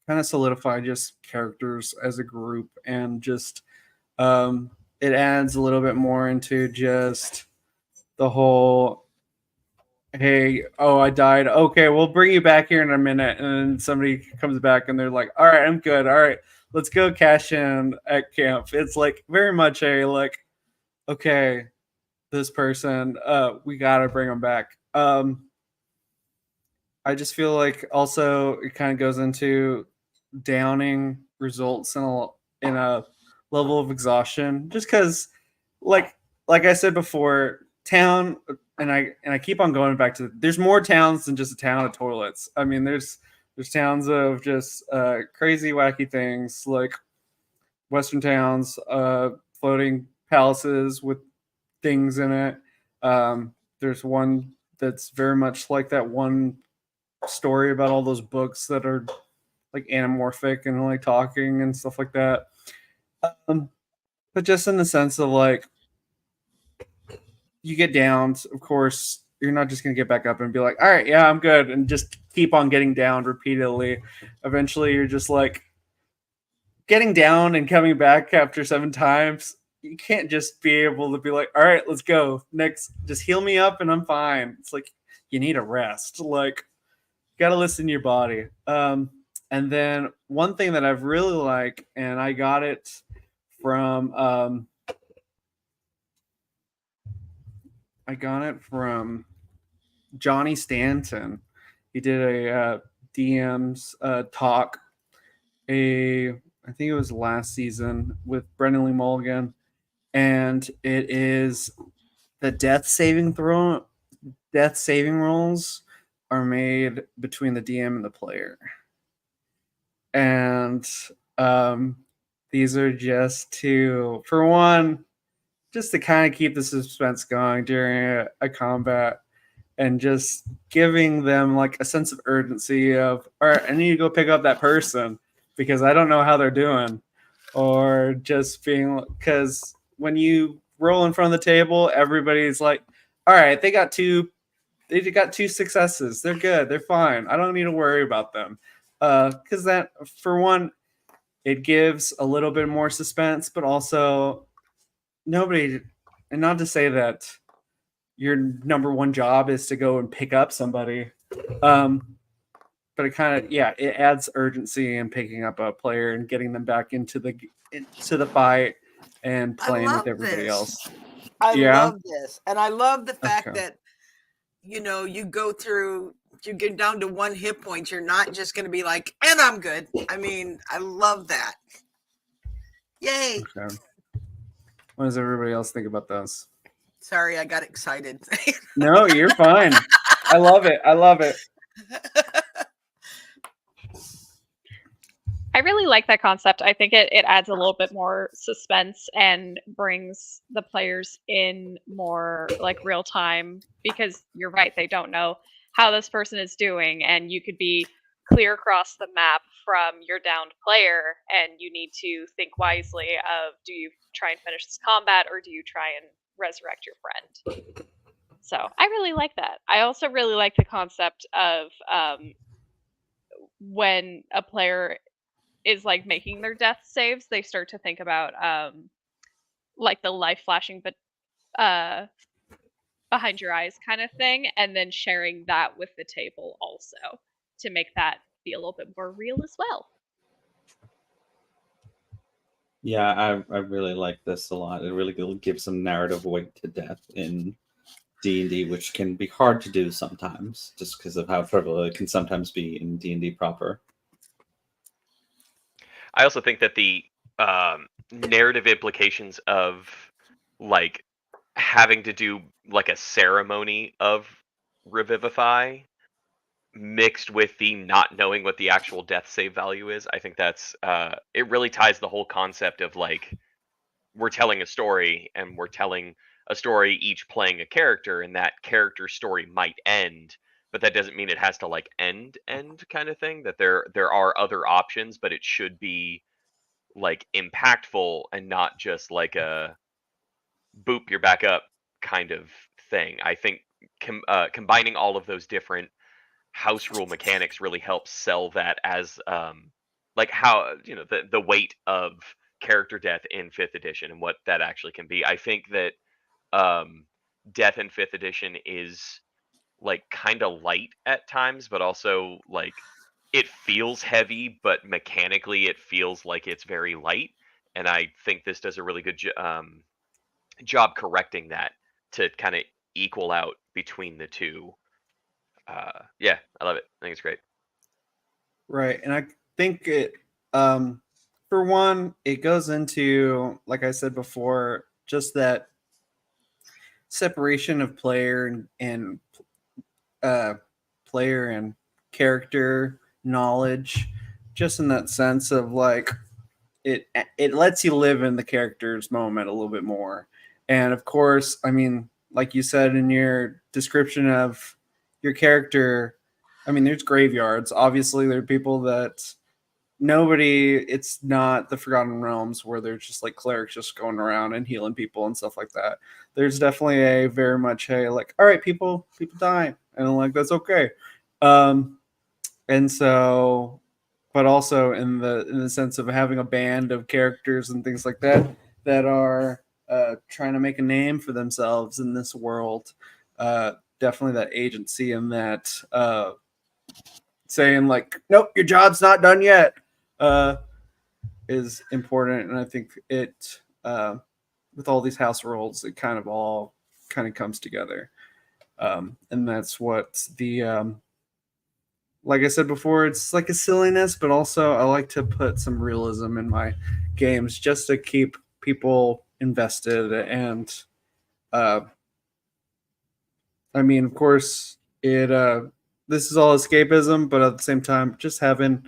S1: kind of solidify just characters as a group, and just it adds a little bit more into just the whole, hey, oh, I died. Okay, we'll bring you back here in a minute. And then somebody comes back and they're like, all right, I'm good. All right, let's go cash in at camp. It's like very much a like, okay, this person, we gotta bring them back. I just feel like also it kind of goes into downing results in a level of exhaustion, just because like I said before, town, and I keep on going back to, there's more towns than just a town of toilets. I mean, there's towns of just crazy wacky things, like western towns, floating palaces with things in it. There's one that's very much like that one story about all those books that are like anamorphic and like talking and stuff like that. But just in the sense of like, you get downed, of course, you're not just going to get back up and be like, all right, yeah, I'm good, and just keep on getting down repeatedly. Eventually, you're just like getting down and coming back after 7 times. You can't just be able to be like, all right, let's go. Next, just heal me up and I'm fine. It's like you need a rest. Like, you got to listen to your body. And then one thing that I've really liked, and I got it from Johnny Stanton. He did a DM's talk. I think it was last season with Brendan Lee Mulligan, and it is the death saving rolls are made between the DM and the player, and these are just to, for one, just to kind of keep the suspense going during a combat, and just giving them like a sense of urgency of, all right, I need to go pick up that person because I don't know how they're doing. Or just being, because when you roll in front of the table, everybody's like, all right, they got two successes. They're good. They're fine. I don't need to worry about them. Because that, for one, it gives a little bit more suspense, but also nobody, and not to say that your number one job is to go and pick up somebody. But it kind of, yeah, it adds urgency in picking up a player and getting them back into the fight and playing with everybody else.
S3: I
S1: Yeah?
S3: love this. And I love the fact
S1: Okay.
S3: that, you go through, you get down to 1 hit point. You're not just going to be like, and I'm good. I mean, I love that. Yay.
S1: Okay. What does everybody else think about those?
S3: Sorry, I got excited.
S1: No, you're fine. I love it.
S2: I really like that concept. I think it adds a little bit more suspense and brings the players in more like real time, because you're right, they don't know how this person is doing, and you could be clear across the map from your downed player, and you need to think wisely of, do you try and finish this combat or do you try and resurrect your friend? So I really like that. I also really like the concept of when a player is like making their death saves, they start to think about like the life flashing but behind your eyes kind of thing, and then sharing that with the table also to make that be a little bit more real as well.
S4: Yeah, I really like this a lot. It really gives some narrative weight to death in D&D, which can be hard to do sometimes, just because of how trivial it can sometimes be in D&D proper.
S5: I also think that the narrative implications of like having to do like a ceremony of revivify mixed with the not knowing what the actual death save value is, I think that's it really ties the whole concept of like we're telling a story and we're telling a story each playing a character, and that character story might end, but that doesn't mean it has to like end kind of thing. That there are other options, but it should be like impactful and not just like a boop you're back up kind of thing. I think combining all of those different house rule mechanics really helps sell that as like how the weight of character death in 5th edition and what that actually can be. I think that death in 5th edition is like kind of light at times, but also like it feels heavy, but mechanically it feels like it's very light. And I think this does a really good job correcting that to kind of equal out between the two. Yeah, I love it. I think it's great.
S1: Right. And I think it, for one, it goes into, like I said before, just that separation of and player and character knowledge, just in that sense of like it lets you live in the character's moment a little bit more. And of course, I mean, like you said in your description of your character, I mean, there's graveyards. Obviously, there are people that it's not the Forgotten Realms where there's just like clerics just going around and healing people and stuff like that. There's definitely a very much a like, all right, people die, and like that's okay. And so, but also in the sense of having a band of characters and things like that that are trying to make a name for themselves in this world. Definitely that agency and that saying like, nope, your job's not done yet, is important. And I think it with all these house rules, it kind of all kind of comes together. And that's what the like I said before, it's like a silliness, but also I like to put some realism in my games just to keep people invested. And I mean, of course, it this is all escapism, but at the same time, just having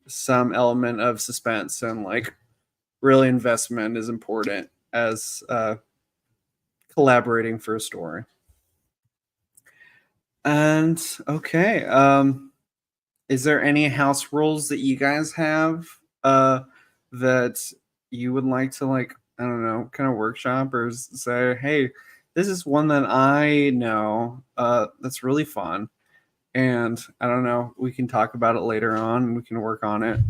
S1: some element of suspense and like really investment is important as collaborating for a story. And okay, is there any house rules that you guys have that you would like to like, I don't know, kind of workshop or say, hey, this is one that I know that's really fun, and I don't know, we can talk about it later on and we can work on it.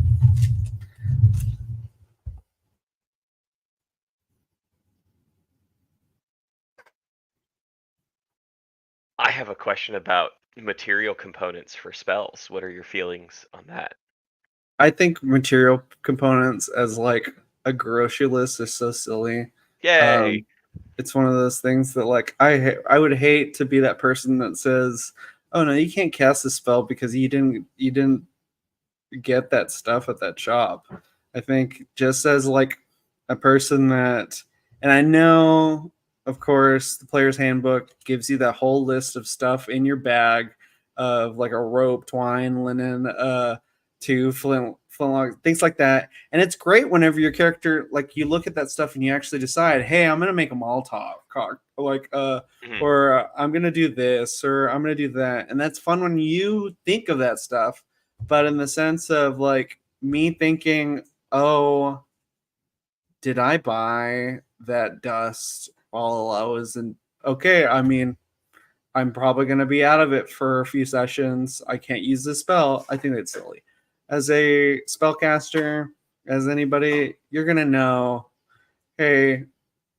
S5: I have a question about material components for spells. What are your feelings on that?
S1: I think material components as like a grocery list is so silly.
S5: Yay!
S1: It's one of those things that like I would hate to be that person that says, "Oh no, you can't cast a spell because you didn't get that stuff at that shop." I think just as like a person that, and I know, of course, the player's handbook gives you that whole list of stuff in your bag of like a rope, twine, linen, two flintlock, things like that. And it's great whenever your character, like you look at that stuff and you actually decide, hey, I'm gonna make a Molotov like or I'm gonna do this or I'm gonna do that. And that's fun when you think of that stuff. But in the sense of like me thinking, oh, did I buy that dust while I was in? Okay, I mean, I'm probably going to be out of it for a few sessions. I can't use this spell. I think that's silly. As a spellcaster, as anybody, you're going to know, hey,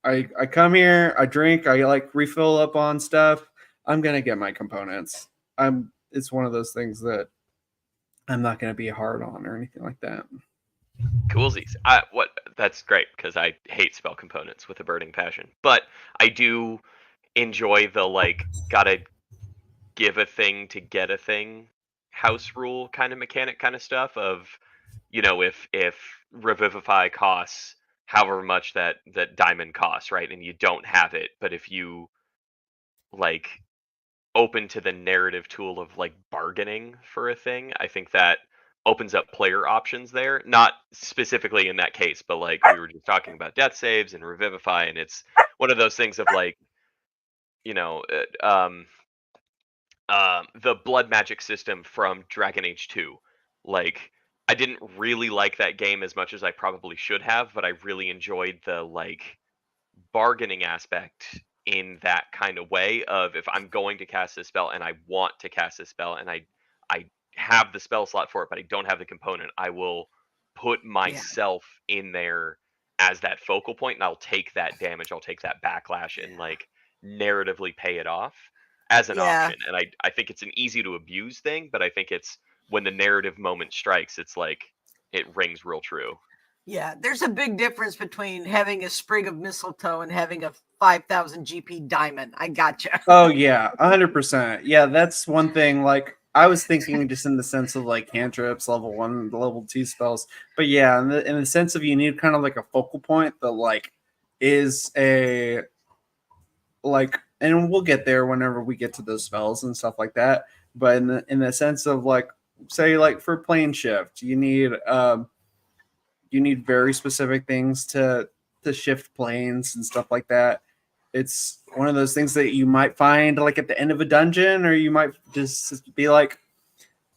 S1: I come here, I drink, I like refill up on stuff. I'm going to get my components. It's one of those things that I'm not going to be hard on or anything like that.
S5: Coolsies. That's great because I hate spell components with a burning passion. But I do enjoy the like gotta give a thing to get a thing house rule kind of mechanic kind of stuff of if revivify costs however much that diamond costs, right? And you don't have it, but if you like open to the narrative tool of like bargaining for a thing, I think that opens up player options there. Not specifically in that case, but like we were just talking about death saves and revivify, and it's one of those things of like, you know, the blood magic system from Dragon Age 2. Like, I didn't really like that game as much as I probably should have, but I really enjoyed the like bargaining aspect in that kind of way of if I'm going to cast this spell and I want to cast this spell and I have the spell slot for it, but I don't have the component, I will put
S3: Yeah.
S5: myself in there as that focal point and I'll take that damage, I'll take that backlash and like narratively pay it off as an
S3: Yeah.
S5: option. And I think it's an easy to abuse thing, but I think it's when the narrative moment strikes, it's like it rings real true.
S3: Yeah, there's a big difference between having a sprig of mistletoe and having a 5,000 GP diamond. I gotcha.
S1: Oh yeah, 100%. Yeah, that's one thing. Like I was thinking, just in the sense of like cantrips, level 1, level 2 spells. But yeah, in the sense of you need kind of like a focal point that like is a like, and we'll get there whenever we get to those spells and stuff like that. But in the sense of like, say like for plane shift, you need very specific things to shift planes and stuff like that. It's one of those things that you might find like at the end of a dungeon, or you might just be like,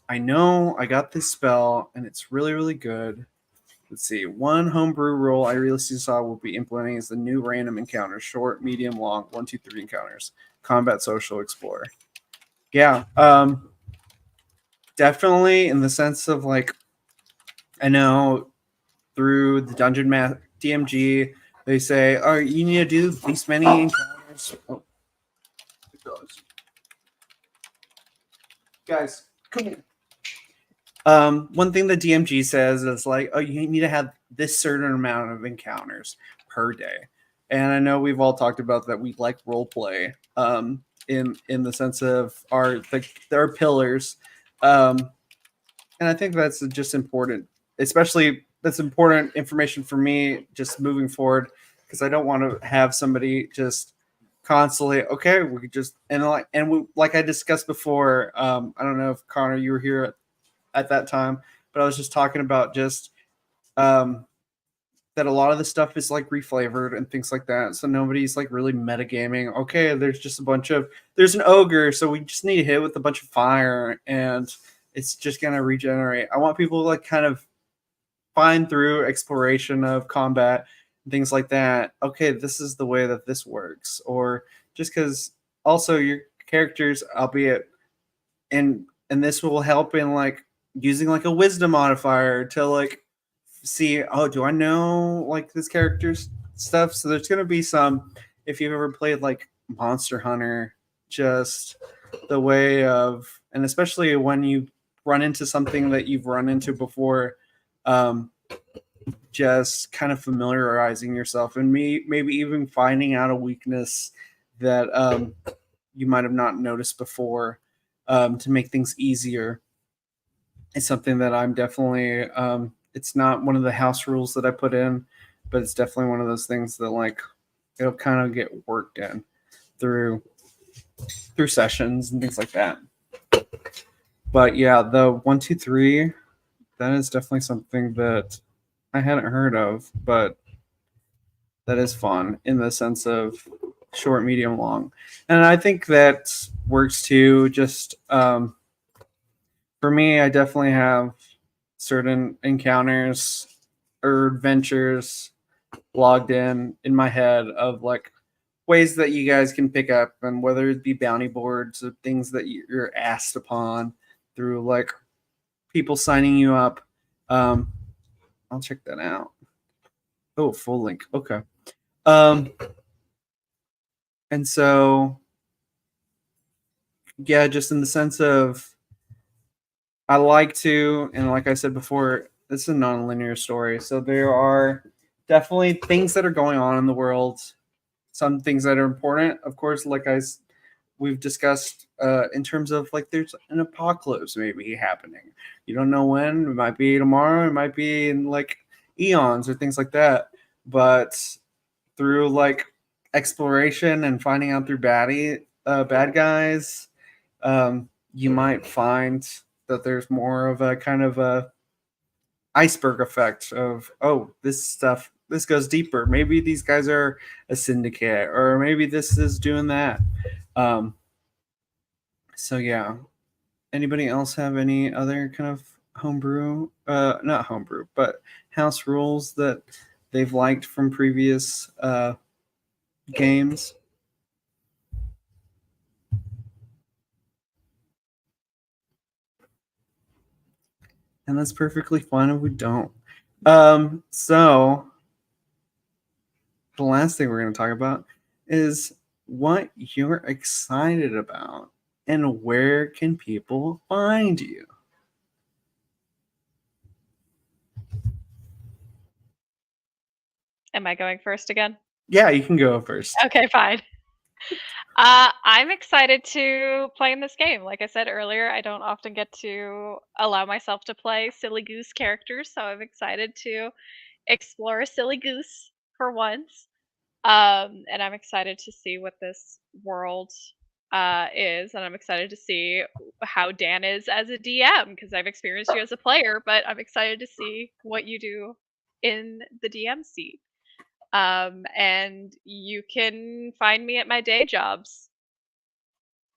S1: I know I got this spell and it's really, really good. Let's see. One homebrew rule I recently saw will be implementing is the new random encounters: short, medium, long, 1, 2, 3 encounters. Combat, social, explorer. Yeah. Definitely in the sense of like, I know through the dungeon math DMG, they say, oh, you need to do these many encounters. Oh, guys, come here. One thing the DMG says is like, oh, you need to have this certain amount of encounters per day. And I know we've all talked about that. We like role play in the sense of our pillars. And I think that's just important, especially that's important information for me just moving forward, because I don't want to have somebody just constantly, okay, we could just, like I discussed before, I don't know if Connor, you were here at that time, but I was just talking about just that a lot of the stuff is like reflavored and things like that. So nobody's like really metagaming. Okay, there's just there's an ogre, so we just need to hit with a bunch of fire and it's just gonna regenerate. I want people to like kind of find through exploration of combat and things like that. Okay, this is the way that this works. Or just because also your characters, albeit and this will help in like using like a wisdom modifier to like see, oh, do I know like this character's stuff? So there's gonna be some, if you've ever played like Monster Hunter, just the way of, and especially when you run into something that you've run into before, just kind of familiarizing yourself and maybe even finding out a weakness that you might have not noticed before, to make things easier. It's something that I'm definitely, it's not one of the house rules that I put in, but it's definitely one of those things that like it'll kind of get worked in through sessions and things like that. But yeah, the 1, 2, 3, that is definitely something that I hadn't heard of, but that is fun in the sense of short, medium, long. And I think that works too. Just for me, I definitely have certain encounters or adventures logged in my head of like ways that you guys can pick up, and whether it be bounty boards or things that you're asked upon through like people signing you up. I'll check that out. Oh, full link. Okay. And so, yeah, just in the sense of, I like to, and like I said before, It's a non-linear story, so there are definitely things that are going on in the world. Some things that are important, of course, like we've discussed in terms of like there's an apocalypse maybe happening. You don't know when. It might be tomorrow. It might be in like eons or things like that. But through like exploration and finding out through bad guys, you might find that there's more of a kind of a iceberg effect of, oh, this goes deeper. Maybe these guys are a syndicate, or maybe this is doing that. So yeah. Anybody else have any other kind of homebrew, not homebrew, but house rules that they've liked from previous games? And that's perfectly fine if we don't. So the last thing we're going to talk about is what you're excited about and where can people find you?
S2: Am I going first again?
S1: Yeah, you can go first.
S2: Okay, fine. I'm excited to play in this game. Like I said earlier, I don't often get to allow myself to play silly goose characters, so I'm excited to explore a silly goose for once. And I'm excited to see what this world is, and I'm excited to see how Dan is as a DM because I've experienced you as a player, but I'm excited to see what you do in the DM seat. And you can find me at my day jobs,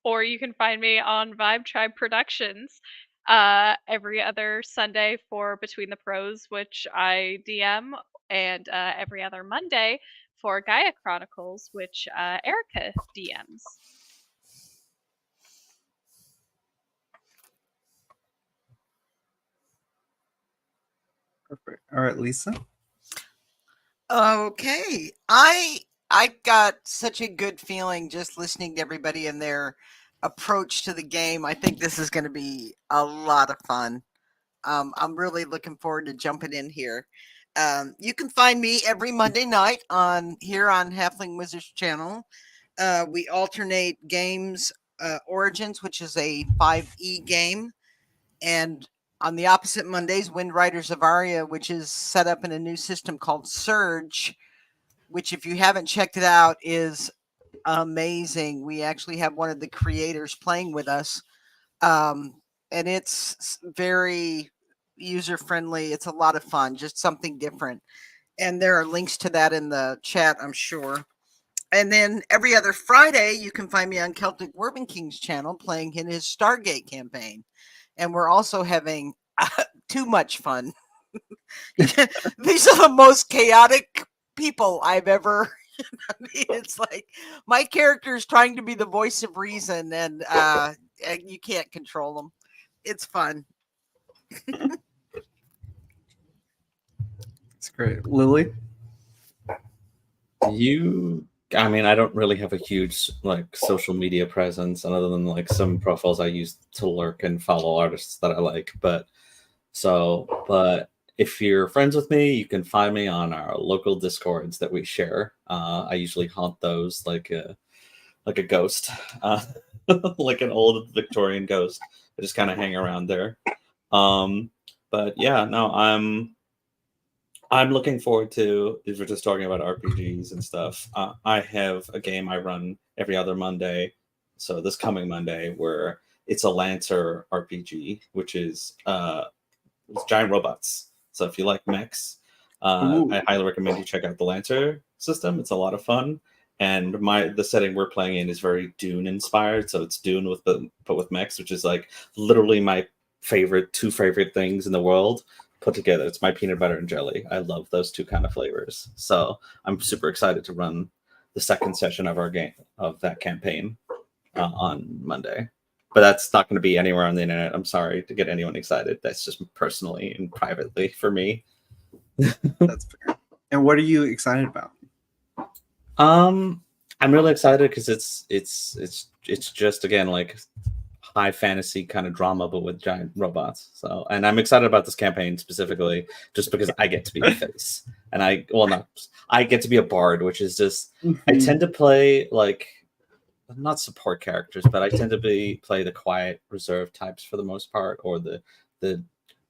S2: or you can find me on Vibe Tribe Productions every other Sunday for Between the Pros, which I DM, and every other Monday for Gaia Chronicles, which Erica DMs.
S1: Perfect. All right, Lisa.
S3: Okay. I got such a good feeling just listening to everybody and their approach to the game. I think this is going to be a lot of fun. I'm really looking forward to jumping in here. You can find me every Monday night here on Halfling Wizards channel. We alternate games, Origins, which is a 5e game, and on the opposite Mondays, Wind Riders of Aria, which is set up in a new system called Surge, which, if you haven't checked it out, is amazing. We actually have one of the creators playing with us, and it's very user-friendly. It's a lot of fun, just something different. And there are links to that in the chat, I'm sure. And then every other Friday, you can find me on Celtic Warbin King's channel playing in his Stargate campaign. And we're also having too much fun. These are the most chaotic people I've ever. I mean, it's like my character is trying to be the voice of reason, and you can't control them. It's fun.
S1: It's great. Lily?
S4: I mean, I don't really have a huge like social media presence, other than like some profiles I use to lurk and follow artists that I like. But if you're friends with me, you can find me on our local Discords that we share. I usually haunt those like a ghost, like an old Victorian ghost. I just kind of hang around there. But yeah, no, I'm looking forward to, if we're just talking about RPGs and stuff, I have a game I run every other Monday. So this coming Monday, where it's a Lancer RPG, which is it's giant robots. So if you like mechs, I highly recommend you check out the Lancer system. It's a lot of fun. And the setting we're playing in is very Dune inspired. So it's Dune but with mechs, which is like literally my two favorite things in the world put together. It's my peanut butter and jelly. I love those two kind of flavors. So I'm super excited to run the second session of that campaign on Monday. But that's not going to be anywhere on the internet. I'm sorry to get anyone excited. That's just personally and privately for me.
S1: That's fair. And what are you excited about?
S4: I'm really excited because it's just, again, like high fantasy kind of drama, but with giant robots. So, and I'm excited about this campaign specifically, just because I get to be the face, and I get to be a bard, which is just I tend to play like not support characters, but I tend to play the quiet, reserved types for the most part, or the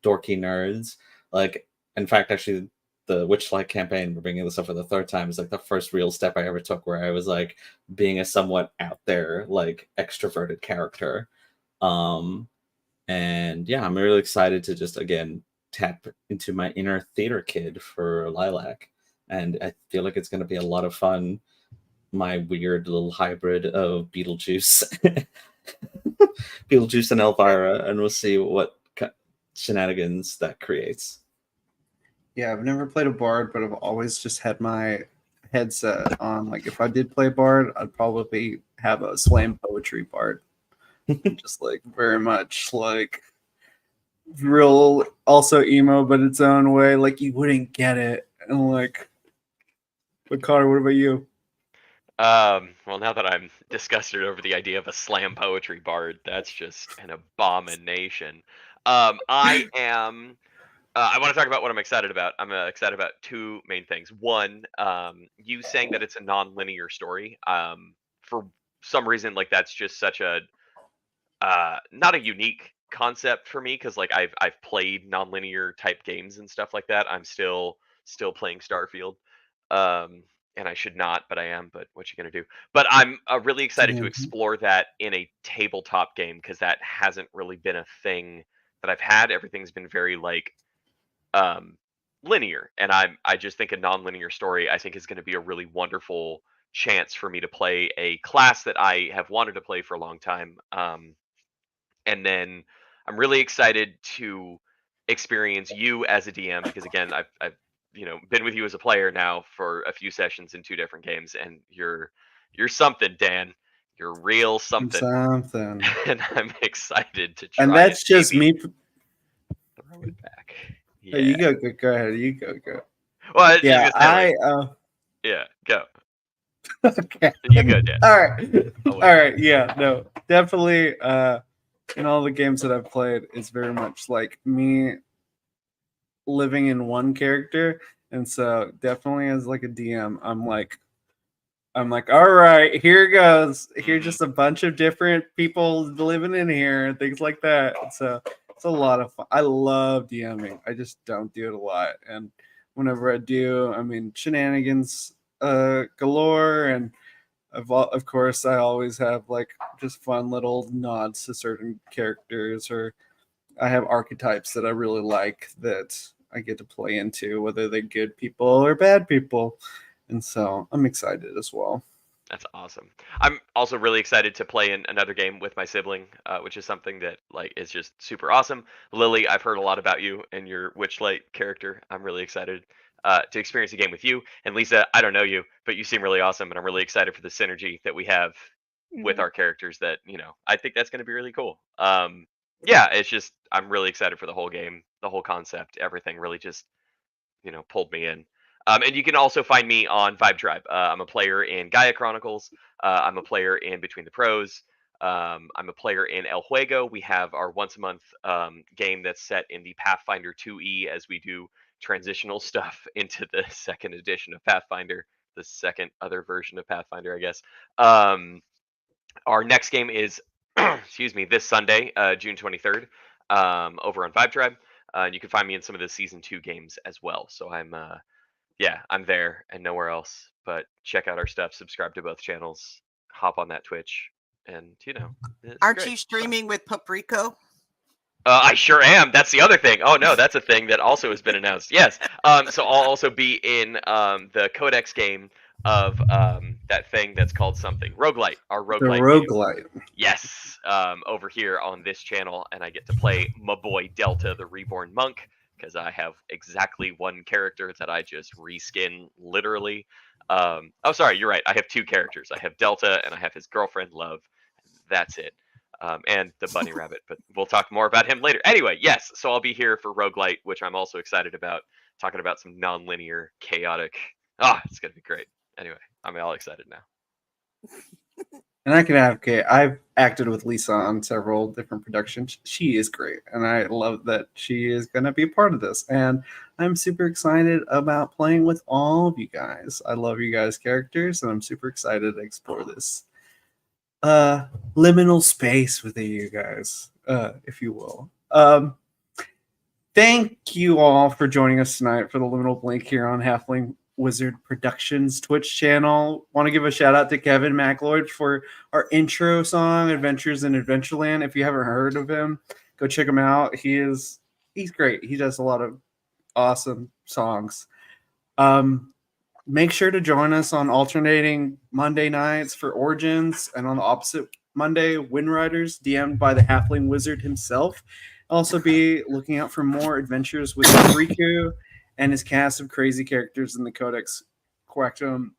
S4: dorky nerds. Like, in fact, actually, the Witchlight campaign, we're bringing this up for the third time, is like the first real step I ever took, where I was like being a somewhat out there, like extroverted character. And yeah, I'm really excited to just again tap into my inner theater kid for Lilac, and I feel like it's going to be a lot of fun. My weird little hybrid of Beetlejuice, Beetlejuice and Elvira, and we'll see what shenanigans that creates.
S1: Yeah, I've never played a bard, but I've always just had my headset on. Like, if I did play bard, I'd probably have a slam poetry bard. Just like very much like real, also emo, but its own way. Like, you wouldn't get it. And like, but Connor, what about you?
S5: Well, now that I'm disgusted over the idea of a slam poetry bard, that's just an abomination. I am. I want to talk about what I'm excited about. I'm excited about two main things. One, you saying that it's a non-linear story. For some reason, like that's just such a not a unique concept for me because like I've played non-linear type games and stuff like that. I'm still playing Starfield. And I should not, but I am. But what you gonna do? But I'm really excited to explore that in a tabletop game because that hasn't really been a thing that I've had. Everything's been very like linear, and I just think a non-linear story I think is going to be a really wonderful chance for me to play a class that I have wanted to play for a long time. And then I'm really excited to experience you as a DM because again I've been with you as a player now for a few sessions in two different games, and you're something, Dan. You're real something, and I'm excited to try.
S1: And that's just
S5: maybe
S1: me.
S5: throw it back.
S1: Yeah. You go ahead. You go.
S5: Well,
S1: Yeah,
S5: yeah, go.
S1: Okay.
S5: You go, Dan.
S1: All right. Yeah, no, definitely. In all the games that I've played, it's very much like me living in one character, and so definitely as like a DM, I'm like, all right, here goes. Here's just a bunch of different people living in here and things like that. So it's a lot of fun. I love DMing. I just don't do it a lot, and whenever I do, I mean shenanigans galore, and of course I always have like just fun little nods to certain characters, or I have archetypes that I really like that I get to play into, whether they're good people or bad people. And so I'm excited as well.
S5: That's awesome. I'm also really excited to play in another game with my sibling, which is something that like is just super awesome. Lily, I've heard a lot about you and your Witchlight character. I'm really excited to experience a game with you. And Lisa, I don't know you, but you seem really awesome, and I'm really excited for the synergy that we have with our characters. That I think that's going to be really cool. Yeah, it's just I'm really excited for the whole game, the whole concept, everything. Really just pulled me in. And you can also find me on Vibe Tribe. I'm a player in Gaia Chronicles. I'm a player in Between the Pros. I'm a player in El Juego. We have our once a month game that's set in the Pathfinder 2E as we do transitional stuff into the second edition of Pathfinder, the second other version of Pathfinder, I guess. Our next game is, excuse me, this Sunday, June 23rd, over on Vibe Tribe. You can find me in some of the season 2 games as well. So I'm there and nowhere else. But check out our stuff, subscribe to both channels, hop on that Twitch, and
S3: aren't you streaming with Papriko?
S5: I sure am. That's the other thing. Oh no, that's a thing that also has been announced. Yes. So I'll also be in the Codex game of that thing that's called something roguelite. Our roguelite.
S1: The roguelite.
S5: Yes. Over here on this channel, and I get to play my boy Delta, the Reborn Monk, because I have exactly one character that I just reskin literally. Oh, sorry, you're right. I have two characters. I have Delta and I have his girlfriend Love. That's it. And the bunny rabbit, but we'll talk more about him later. Anyway, yes, so I'll be here for Roguelite, which I'm also excited about, talking about some non-linear, chaotic. It's going to be great. Anyway, I'm all excited now.
S1: And I can advocate. I've acted with Lisa on several different productions. She is great, and I love that she is going to be a part of this. And I'm super excited about playing with all of you guys. I love you guys' characters, and I'm super excited to explore this liminal space with you guys, if you will. Thank you all for joining us tonight for the Liminal Blink here on Halfling Wizard Productions Twitch channel. Want to give a shout out to Kevin MacLeod for our intro song, Adventures in Adventureland. If you haven't heard of him, go check him out. He's great. He does a lot of awesome songs. Make sure to join us on alternating Monday nights for Origins, and on the opposite Monday, Wind Riders, DM'd by the Halfling Wizard himself. Also be looking out for more adventures with Riku and his cast of crazy characters in the Codex Quactum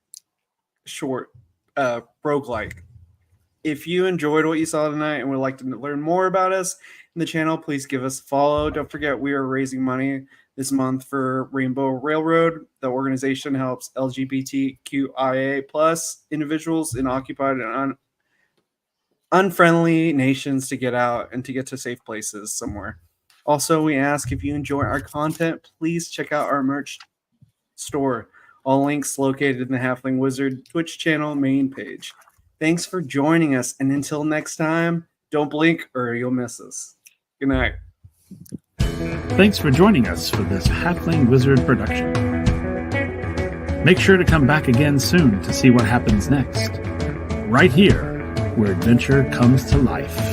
S1: short roguelike. If you enjoyed what you saw tonight and would like to learn more about us in the channel, please give us a follow. Don't forget, we are raising money this month for Rainbow Railroad. The organization helps LGBTQIA plus individuals in occupied and unfriendly nations to get out and to get to safe places somewhere. Also, we ask, if you enjoy our content, please check out our merch store. All links located in the Halfling Wizard Twitch channel main page. Thanks for joining us, and until next time, don't blink or you'll miss us. Good night.
S6: Thanks for joining us for this Halfling Wizard production. Make sure to come back again soon to see what happens next. Right here, where adventure comes to life.